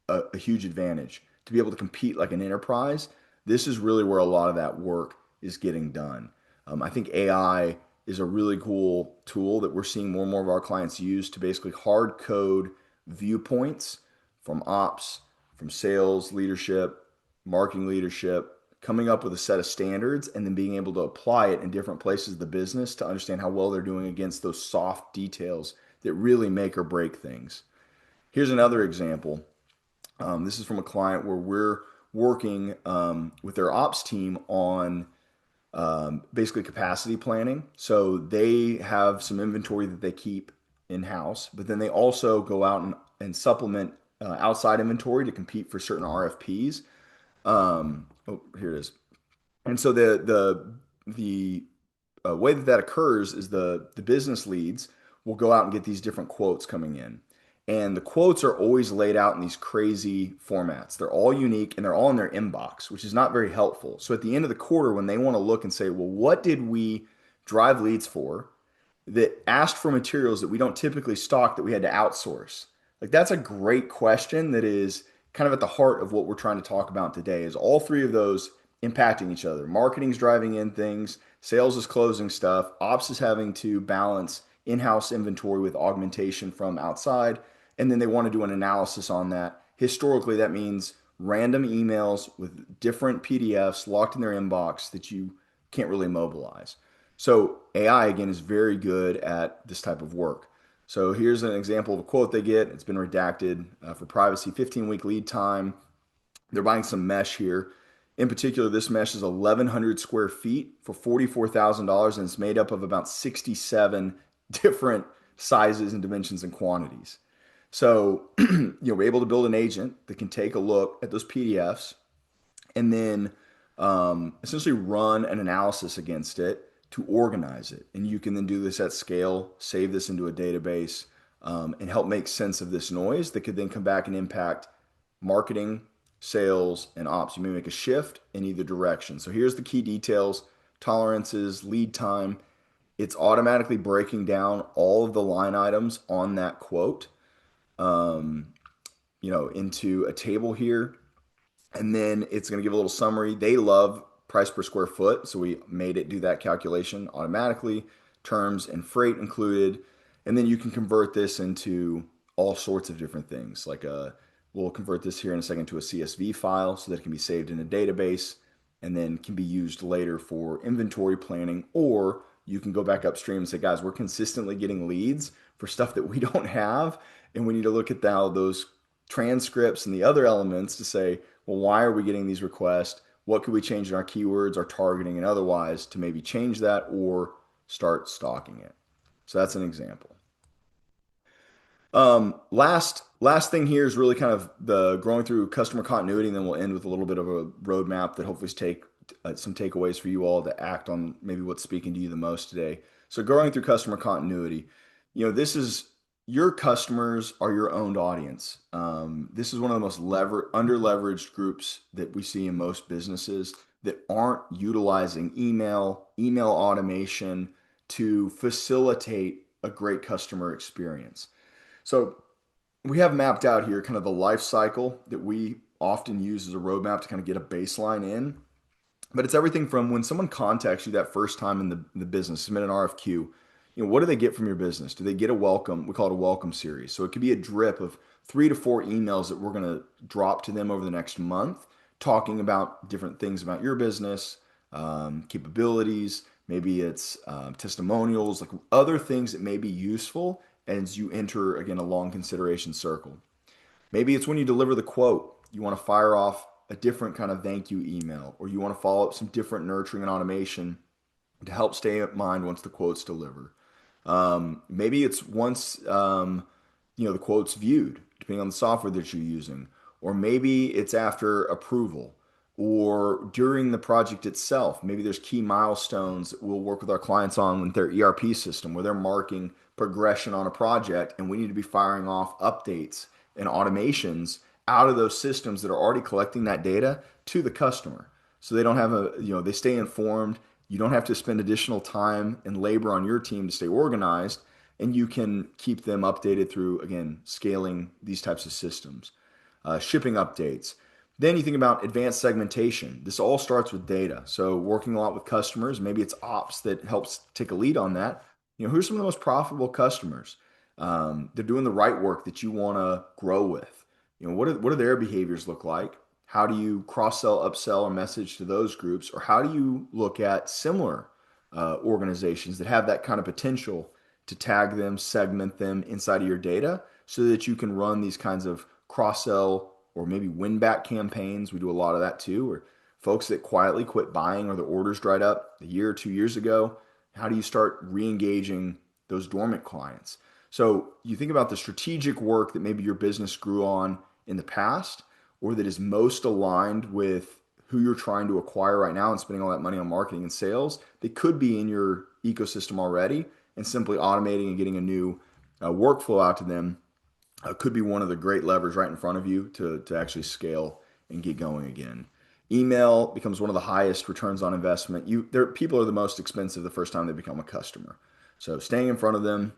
a huge advantage to be able to compete like an enterprise. This is really where a lot of that work is getting done. I think AI is a really cool tool that we're seeing more and more of our clients use to basically hard code viewpoints from ops, from sales leadership, marketing leadership, coming up with a set of standards and then being able to apply it in different places of the business to understand how well they're doing against those soft details that really make or break things. Here's another example. This is from a client where we're working with their ops team on basically capacity planning. So they have some inventory that they keep in-house, but then they also go out and supplement outside inventory to compete for certain RFPs. Oh, here it is. And so the way that occurs is the business leads will go out and get these different quotes coming in. And the quotes are always laid out in these crazy formats. They're all unique and they're all in their inbox, which is not very helpful. So at the end of the quarter, when they want to look and say, well, what did we drive leads for that asked for materials that we don't typically stock that we had to outsource? Like that's a great question that is kind of at the heart of what we're trying to talk about today is all three of those impacting each other. Marketing's driving in things, sales is closing stuff, ops is having to balance in-house inventory with augmentation from outside, and then they want to do an analysis on that. Historically, that means random emails with different PDFs locked in their inbox that you can't really mobilize. So AI, again, is very good at this type of work. So here's an example of a quote they get. It's been redacted for privacy, 15-week lead time. They're buying some mesh here. In particular, this mesh is 1,100 square feet for $44,000, and it's made up of about 67 different sizes and dimensions and quantities. So, we're able to build an agent that can take a look at those PDFs and then essentially run an analysis against it to organize it. And you can then do this at scale, save this into a database, and help make sense of this noise that could then come back and impact marketing, sales, and ops. You may make a shift in either direction. So here's the key details: tolerances, lead time. It's automatically breaking down all of the line items on that quote, um, into a table here, and then it's going to give a little summary. They love price per square foot, so we made it do that calculation automatically, terms and freight included. And then you can convert this into all sorts of different things. We'll convert this here in a second to a CSV file so that it can be saved in a database and then can be used later for inventory planning. Or you can go back upstream and say, guys, we're consistently getting leads for stuff that we don't have, and we need to look at how those transcripts and the other elements to say, well, why are we getting these requests? What could we change in our keywords, our targeting, and otherwise to maybe change that or start stalking it? So that's an example. Last thing here is really kind of the growing through customer continuity, and then we'll end with a little bit of a roadmap that hopefully take some takeaways for you all to act on maybe what's speaking to you the most today. So growing through customer continuity, this is your customers are your owned audience. This is one of the most under leveraged groups that we see in most businesses that aren't utilizing email automation to facilitate a great customer experience. So we have mapped out here kind of the life cycle that we often use as a roadmap to kind of get a baseline in. But it's everything from when someone contacts you that first time in the business, submit an RFQ. What do they get from your business? Do they get a welcome? We call it a welcome series. So it could be a drip of 3 to 4 emails that we're going to drop to them over the next month, talking about different things about your business, capabilities. Maybe it's testimonials, like other things that may be useful as you enter, again, a long consideration circle. Maybe it's when you deliver the quote, you want to fire off a different kind of thank you email, or you want to follow up some different nurturing and automation to help stay in mind once the quote's delivered. Maybe it's once the quote's viewed, depending on the software that you're using, or maybe it's after approval or during the project itself. Maybe there's key milestones that we'll work with our clients on with their ERP system where they're marking progression on a project, and we need to be firing off updates and automations out of those systems that are already collecting that data to the customer. So they don't have they stay informed. You don't have to spend additional time and labor on your team to stay organized, and you can keep them updated through, again, scaling these types of systems. Shipping updates. Then you think about advanced segmentation. This all starts with data. So working a lot with customers, maybe it's ops that helps take a lead on that. Who's some of the most profitable customers? They're doing the right work that you want to grow with. What do their behaviors look like? How do you cross sell, upsell, or message to those groups? Or how do you look at similar organizations that have that kind of potential to tag them, segment them inside of your data so that you can run these kinds of cross sell or maybe win back campaigns? We do a lot of that too. Or folks that quietly quit buying or the orders dried up a year or 2 years ago. How do you start re-engaging those dormant clients? So you think about the strategic work that maybe your business grew on in the past, or that is most aligned with who you're trying to acquire right now and spending all that money on marketing and sales. They could be in your ecosystem already, and simply automating and getting a new workflow out to them could be one of the great levers right in front of you to actually scale and get going again. Email becomes one of the highest returns on investment. People are the most expensive the first time they become a customer. So staying in front of them,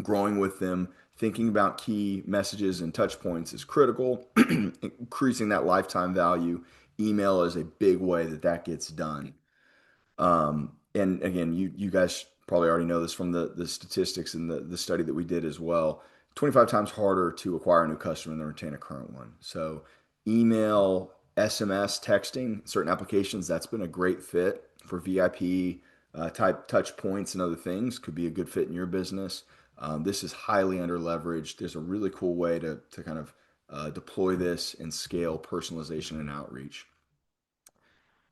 growing with them, thinking about key messages and touch points is critical. Increasing that lifetime value. Email is a big way that gets done. And again, you guys probably already know this from the statistics and the study that we did as well. 25 times harder to acquire a new customer than retain a current one. So email, SMS, texting, certain applications, that's been a great fit for VIP type touch points and other things. Could be a good fit in your business. This is highly under leveraged. There's a really cool way to kind of deploy this and scale personalization and outreach.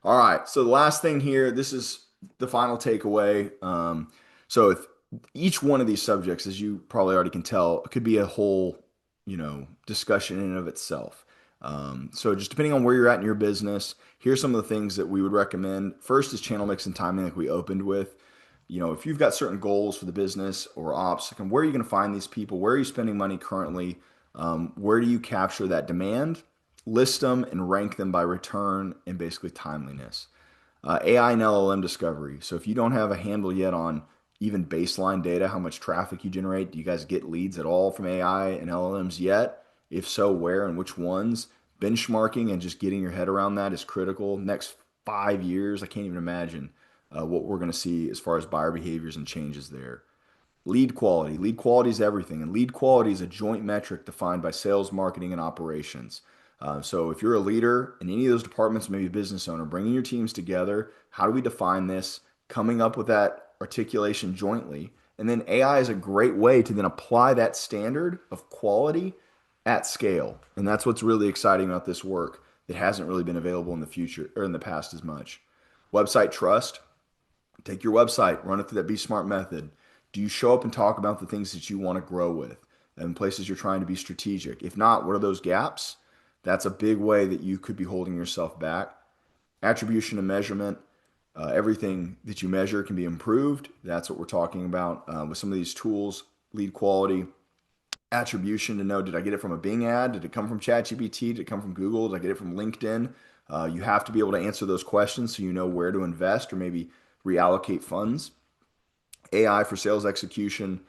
All right. So the last thing here, this is the final takeaway. So if each one of these subjects, as you probably already can tell, could be a whole, discussion in and of itself. So just depending on where you're at in your business, here's some of the things that we would recommend. First is channel mix and timing, like we opened with. If you've got certain goals for the business or ops, like, where are you going to find these people? Where are you spending money currently? Where do you capture that demand? List them and rank them by return and basically timeliness. AI and LLM discovery. So if you don't have a handle yet on even baseline data, how much traffic you generate, do you guys get leads at all from AI and LLMs yet? If so, where and which ones? Benchmarking and just getting your head around that is critical. Next 5 years, I can't even imagine what we're going to see as far as buyer behaviors and changes there. Lead quality. Lead quality is everything. And lead quality is a joint metric defined by sales, marketing, and operations. So if you're a leader in any of those departments, maybe a business owner, bringing your teams together, how do we define this? Coming up with that articulation jointly. And then AI is a great way to then apply that standard of quality at scale. And that's what's really exciting about this work that hasn't really been available in the future or in the past as much. Website trust. Take your website, run it through that Be Smart method. Do you show up and talk about the things that you want to grow with and places you're trying to be strategic? If not, what are those gaps? That's a big way that you could be holding yourself back. Attribution and measurement. Everything that you measure can be improved. That's what we're talking about with some of these tools. Lead quality, attribution to know, did I get it from a Bing ad? Did it come from ChatGPT? Did it come from Google? Did I get it from LinkedIn? You have to be able to answer those questions so you know where to invest or maybe reallocate funds. AI for sales execution,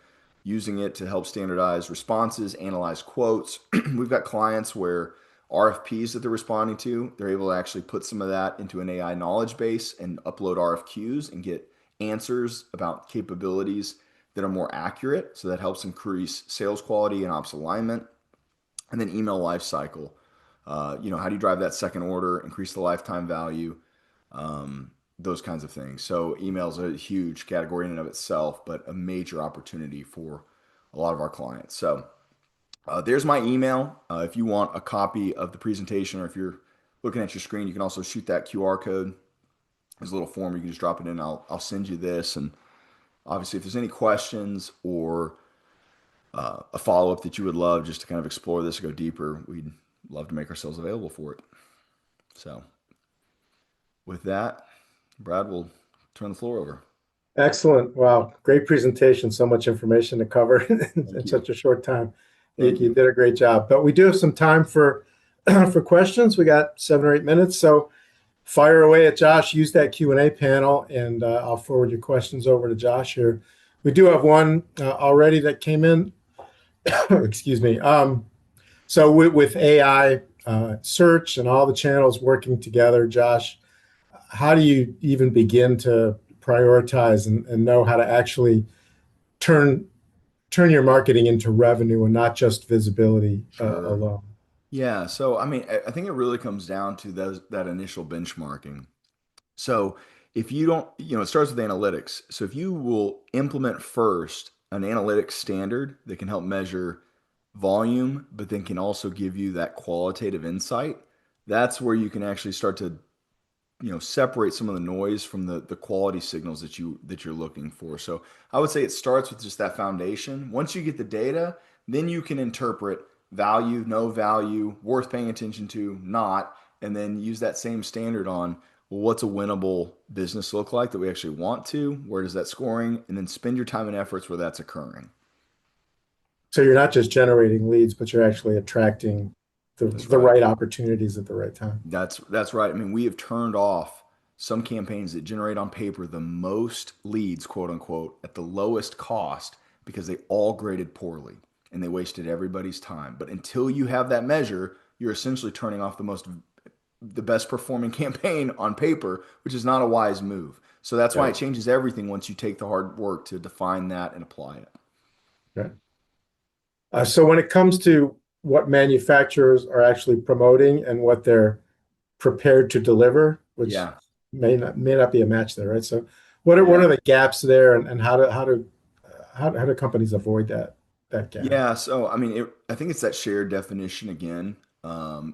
using it to help standardize responses, analyze quotes. We've got clients where RFPs that they're responding to, they're able to actually put some of that into an AI knowledge base and upload RFQs and get answers about capabilities that are more accurate. So that helps increase sales quality and ops alignment. And then email life cycle. How do you drive that second order, increase the lifetime value, those kinds of things. So emails are a huge category in and of itself, but a major opportunity for a lot of our clients. So there's my email. If you want a copy of the presentation, or if you're looking at your screen, you can also shoot that QR code. There's a little form you can just drop it in. I'll send you this. And obviously, if there's any questions or a follow up that you would love just to kind of explore this, go deeper, we'd love to make ourselves available for it. So with that, Brad, will turn the floor over. Excellent. Wow. Great presentation. So much information to cover Thank in you. such a short time. Thank You you. did a great job. But we do have some time for for questions. We got 7 or 8 minutes. So fire away at Josh. Use that Q&A panel, and I'll forward your questions over to Josh here. We do have one already that came in. Excuse me. So with AI search and all the channels working together, Josh, how do you even begin to prioritize and know how to actually turn your marketing into revenue and not just visibility Sure. alone? Yeah. So, I mean, I think it really comes down to that initial benchmarking. So, if you don't, it starts with analytics. So, if you will implement first an analytics standard that can help measure volume, but then can also give you that qualitative insight, that's where you can actually start to separate some of the noise from the quality signals that you're looking for. So I would say it starts with just that foundation. Once you get the data, then you can interpret value, no value, worth paying attention to, not, and then use that same standard on, well, what's a winnable business look like that we actually want to? Where does that scoring? And then spend your time and efforts where that's occurring. So you're not just generating leads, but you're actually attracting That's the right. right opportunities at the right time. That's right. I mean, we have turned off some campaigns that generate on paper the most leads, quote unquote, at the lowest cost because they all graded poorly and they wasted everybody's time. But until you have that measure, you're essentially turning off the best performing campaign on paper, which is not a wise move. So that's why Right. it changes everything once you take the hard work to define that and apply it. Right. So when it comes to what manufacturers are actually promoting and what they're prepared to deliver, which Yeah. may not be a match there, right? So what are Yeah. the gaps there, and how do companies avoid that gap? Yeah, so I mean, I think it's that shared definition again.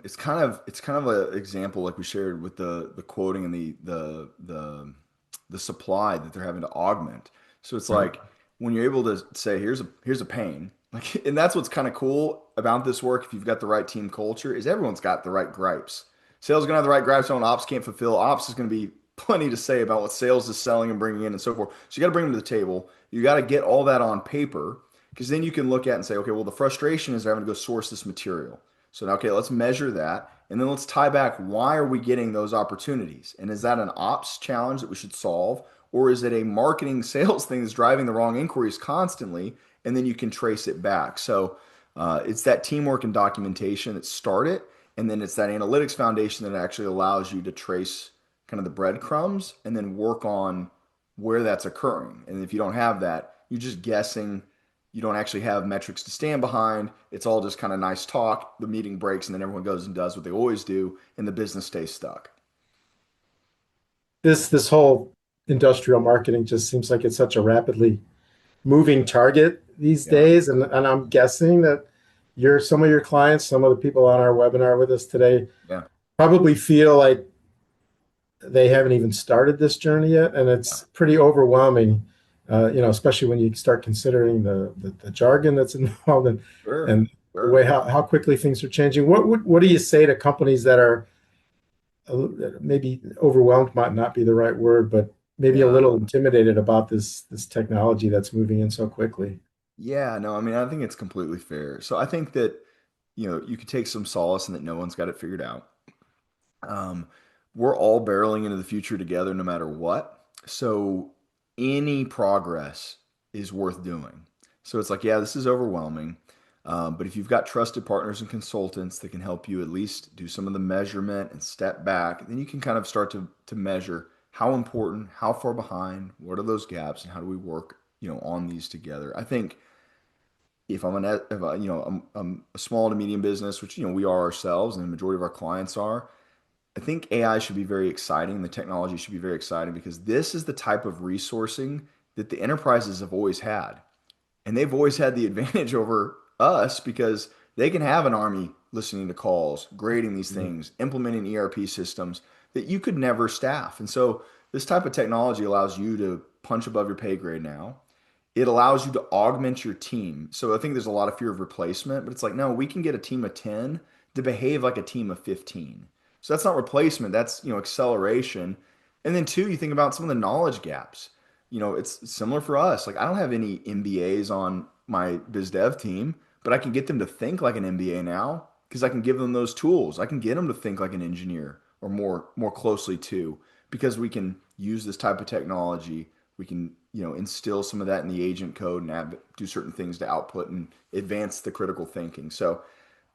It's kind of an example like we shared with the quoting and the supply that they're having to augment. So it's Right. like when you're able to say, here's a pain, like, and that's what's kind of cool about this work. If you've got the right team culture, is everyone's got the right gripes. Sales is gonna have the right gripes on ops can't fulfill. Ops is gonna be plenty to say about what sales is selling and bringing in and so forth. So you got to bring them to the table. You got to get all that on paper because then you can look at and say, okay, well, the frustration is having to go source this material. So now, okay, let's measure that. And then let's tie back why are we getting those opportunities? And is that an ops challenge that we should solve? Or is it a marketing sales thing that's driving the wrong inquiries constantly? And then you can trace it back. So it's that teamwork and documentation that start it. And then it's that analytics foundation that actually allows you to trace kind of the breadcrumbs and then work on where that's occurring. And if you don't have that, you're just guessing. You don't actually have metrics to stand behind. It's all just kind of nice talk. The meeting breaks, and then everyone goes and does what they always do, and the business stays stuck. This whole industrial marketing just seems like it's such a rapidly moving target these Yeah, days, and I'm guessing that some of your clients, some of the people on our webinar with us today, yeah, probably feel like they haven't even started this journey yet, and yeah. it's pretty overwhelming. Especially when you start considering the jargon that's involved Sure, and the way sure. how quickly things are changing. What do you say to companies that are maybe overwhelmed might not be the right word, but maybe a Yeah, little intimidated about this technology that's moving in so quickly? yeah. No, I mean, I think it's completely fair. So I think that you could take some solace in that no one's got it figured out. Um, we're all barreling into the future together no matter what. So any progress is worth doing. So it's like, yeah, this is overwhelming. But if you've got trusted partners and consultants that can help you at least do some of the measurement and step back, then you can kind of start to measure how important, how far behind, what are those gaps, and how do we work, on these together. I think if I'm if I, I'm a small to medium business, which we are ourselves, and the majority of our clients are. I think AI should be very exciting. The technology should be very exciting because this is the type of resourcing that the enterprises have always had. And they've always had the advantage over us because they can have an army listening to calls, grading these things, implementing ERP systems that you could never staff. And so this type of technology allows you to punch above your pay grade now. It allows you to augment your team. So I think there's a lot of fear of replacement, but it's like, no, we can get a team of 10 to behave like a team of 15. So that's not replacement, that's, acceleration. And then two, you think about some of the knowledge gaps. It's similar for us. Like I don't have any MBAs on my biz dev team, but I can get them to think like an MBA now because I can give them those tools. I can get them to think like an engineer or more closely too because we can use this type of technology. We can, instill some of that in the agent code and do certain things to output and advance the critical thinking. So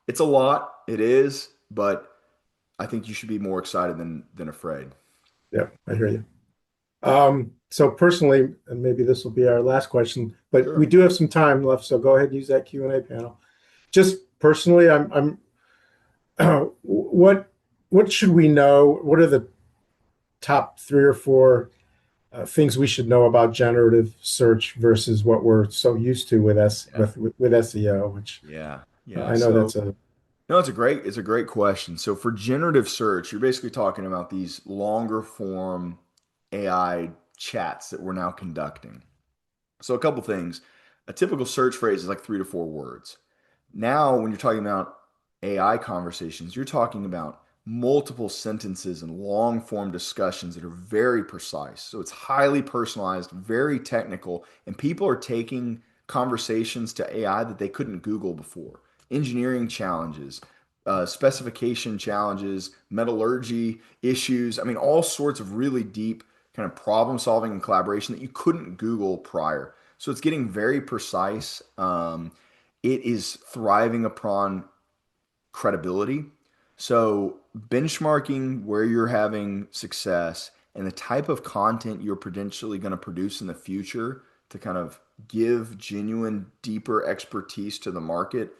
it's a lot. It is, but I think you should be more excited than afraid. Yeah, I hear you. So personally, and maybe this will be our last question, but we Sure. do have some time left, so go ahead and use that Q&A panel. Just personally, what should we know? What are the top three or four things we should know about generative search versus what we're so used to with Yeah. SEO, which Yeah. Yeah. I know So that's a no, it's a great question. So for generative search, you're basically talking about these longer form AI chats that we're now conducting. So a couple things. A typical search phrase is like 3 to 4 words. Now, when you're talking about AI conversations, you're talking about multiple sentences and long form discussions that are very precise. So it's highly personalized, very technical, and people are taking conversations to AI that they couldn't Google before. Engineering challenges, specification challenges, metallurgy issues. I mean, all sorts of really deep kind of problem solving and collaboration that you couldn't Google prior. So it's getting very precise. It is thriving upon credibility. So benchmarking where you're having success and the type of content you're potentially going to produce in the future to kind of give genuine, deeper expertise to the market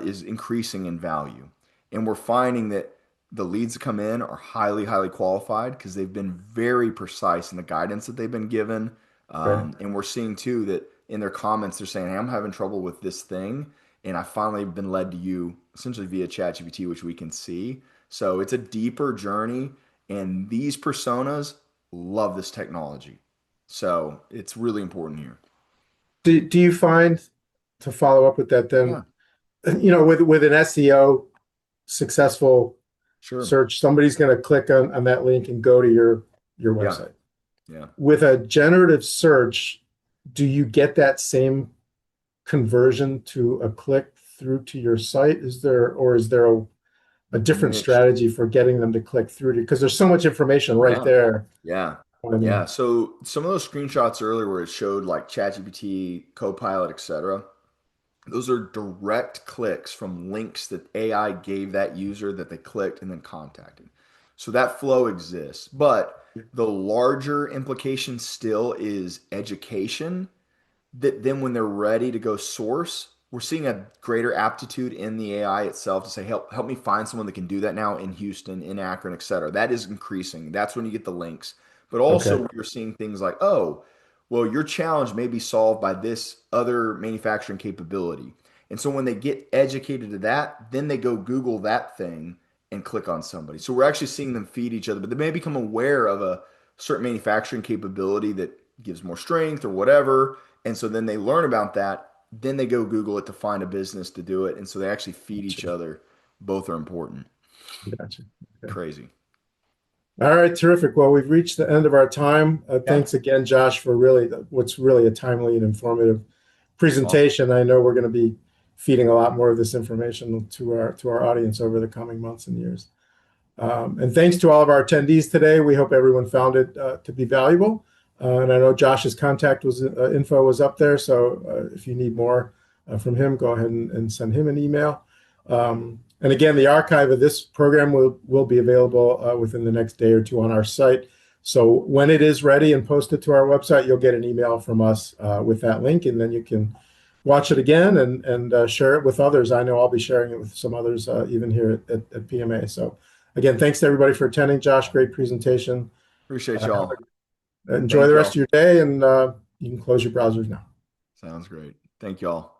is increasing in value. And we're finding that the leads that come in are highly, highly qualified because they've been very precise in the guidance that they've been given. okay. And we're seeing too that in their comments, they're saying, hey, I'm having trouble with this thing. And I finally been led to you essentially via ChatGPT, which we can see. So it's a deeper journey. And these personas love this technology. So it's really important here. Do you find, to follow up with that then, Yeah, with an SEO successful sure. search, somebody's going to click on that link and go to your Yeah, website. yeah. With a generative search, do you get that same conversion to a click through to your site? Is there a different Niche. strategy for getting them to click through to? Because there's so much information right Yeah, there. yeah, I yeah. mean, So some of those screenshots earlier where it showed like ChatGPT, Copilot, etc. Those are direct clicks from links that AI gave that user that they clicked and then contacted. So that flow exists. But the larger implication still is education that then when they're ready to go source, we're seeing a greater aptitude in the AI itself to say, help me find someone that can do that now in Houston, in Akron, et cetera. That is increasing. That's when you get the links. But okay, also we're seeing things like, oh, well, your challenge may be solved by this other manufacturing capability. And so when they get educated to that, then they go Google that thing and click on somebody. So we're actually seeing them feed each other, but they may become aware of a certain manufacturing capability that gives more strength or whatever, and so then they learn about that. Then they go Google it to find a business to do it. And so they actually feed gotcha, each other. Both are important. gotcha. Okay. Crazy. All right, terrific. Well, we've reached the end of our time. Yeah. Thanks again, Josh, for what's really a timely and informative Awesome. presentation. I know we're going to be feeding a lot more of this information to our audience over the coming months and years. And thanks to all of our attendees today. We hope everyone found it to be valuable. And I know Josh's contact info was up there. So if you need more from him, go ahead and send him an email. And again, the archive of this program will be available within the next day or two on our site. So when it is ready and posted to our website, you'll get an email from us with that link, and then you can watch it again and share it with others. I know I'll be sharing it with some others even here at PMA. So again, thanks to everybody for attending. Josh, great presentation. Appreciate y'all. Enjoy Thank the rest of y'all. your day, and you can close your browsers now. Sounds great. Thank y'all.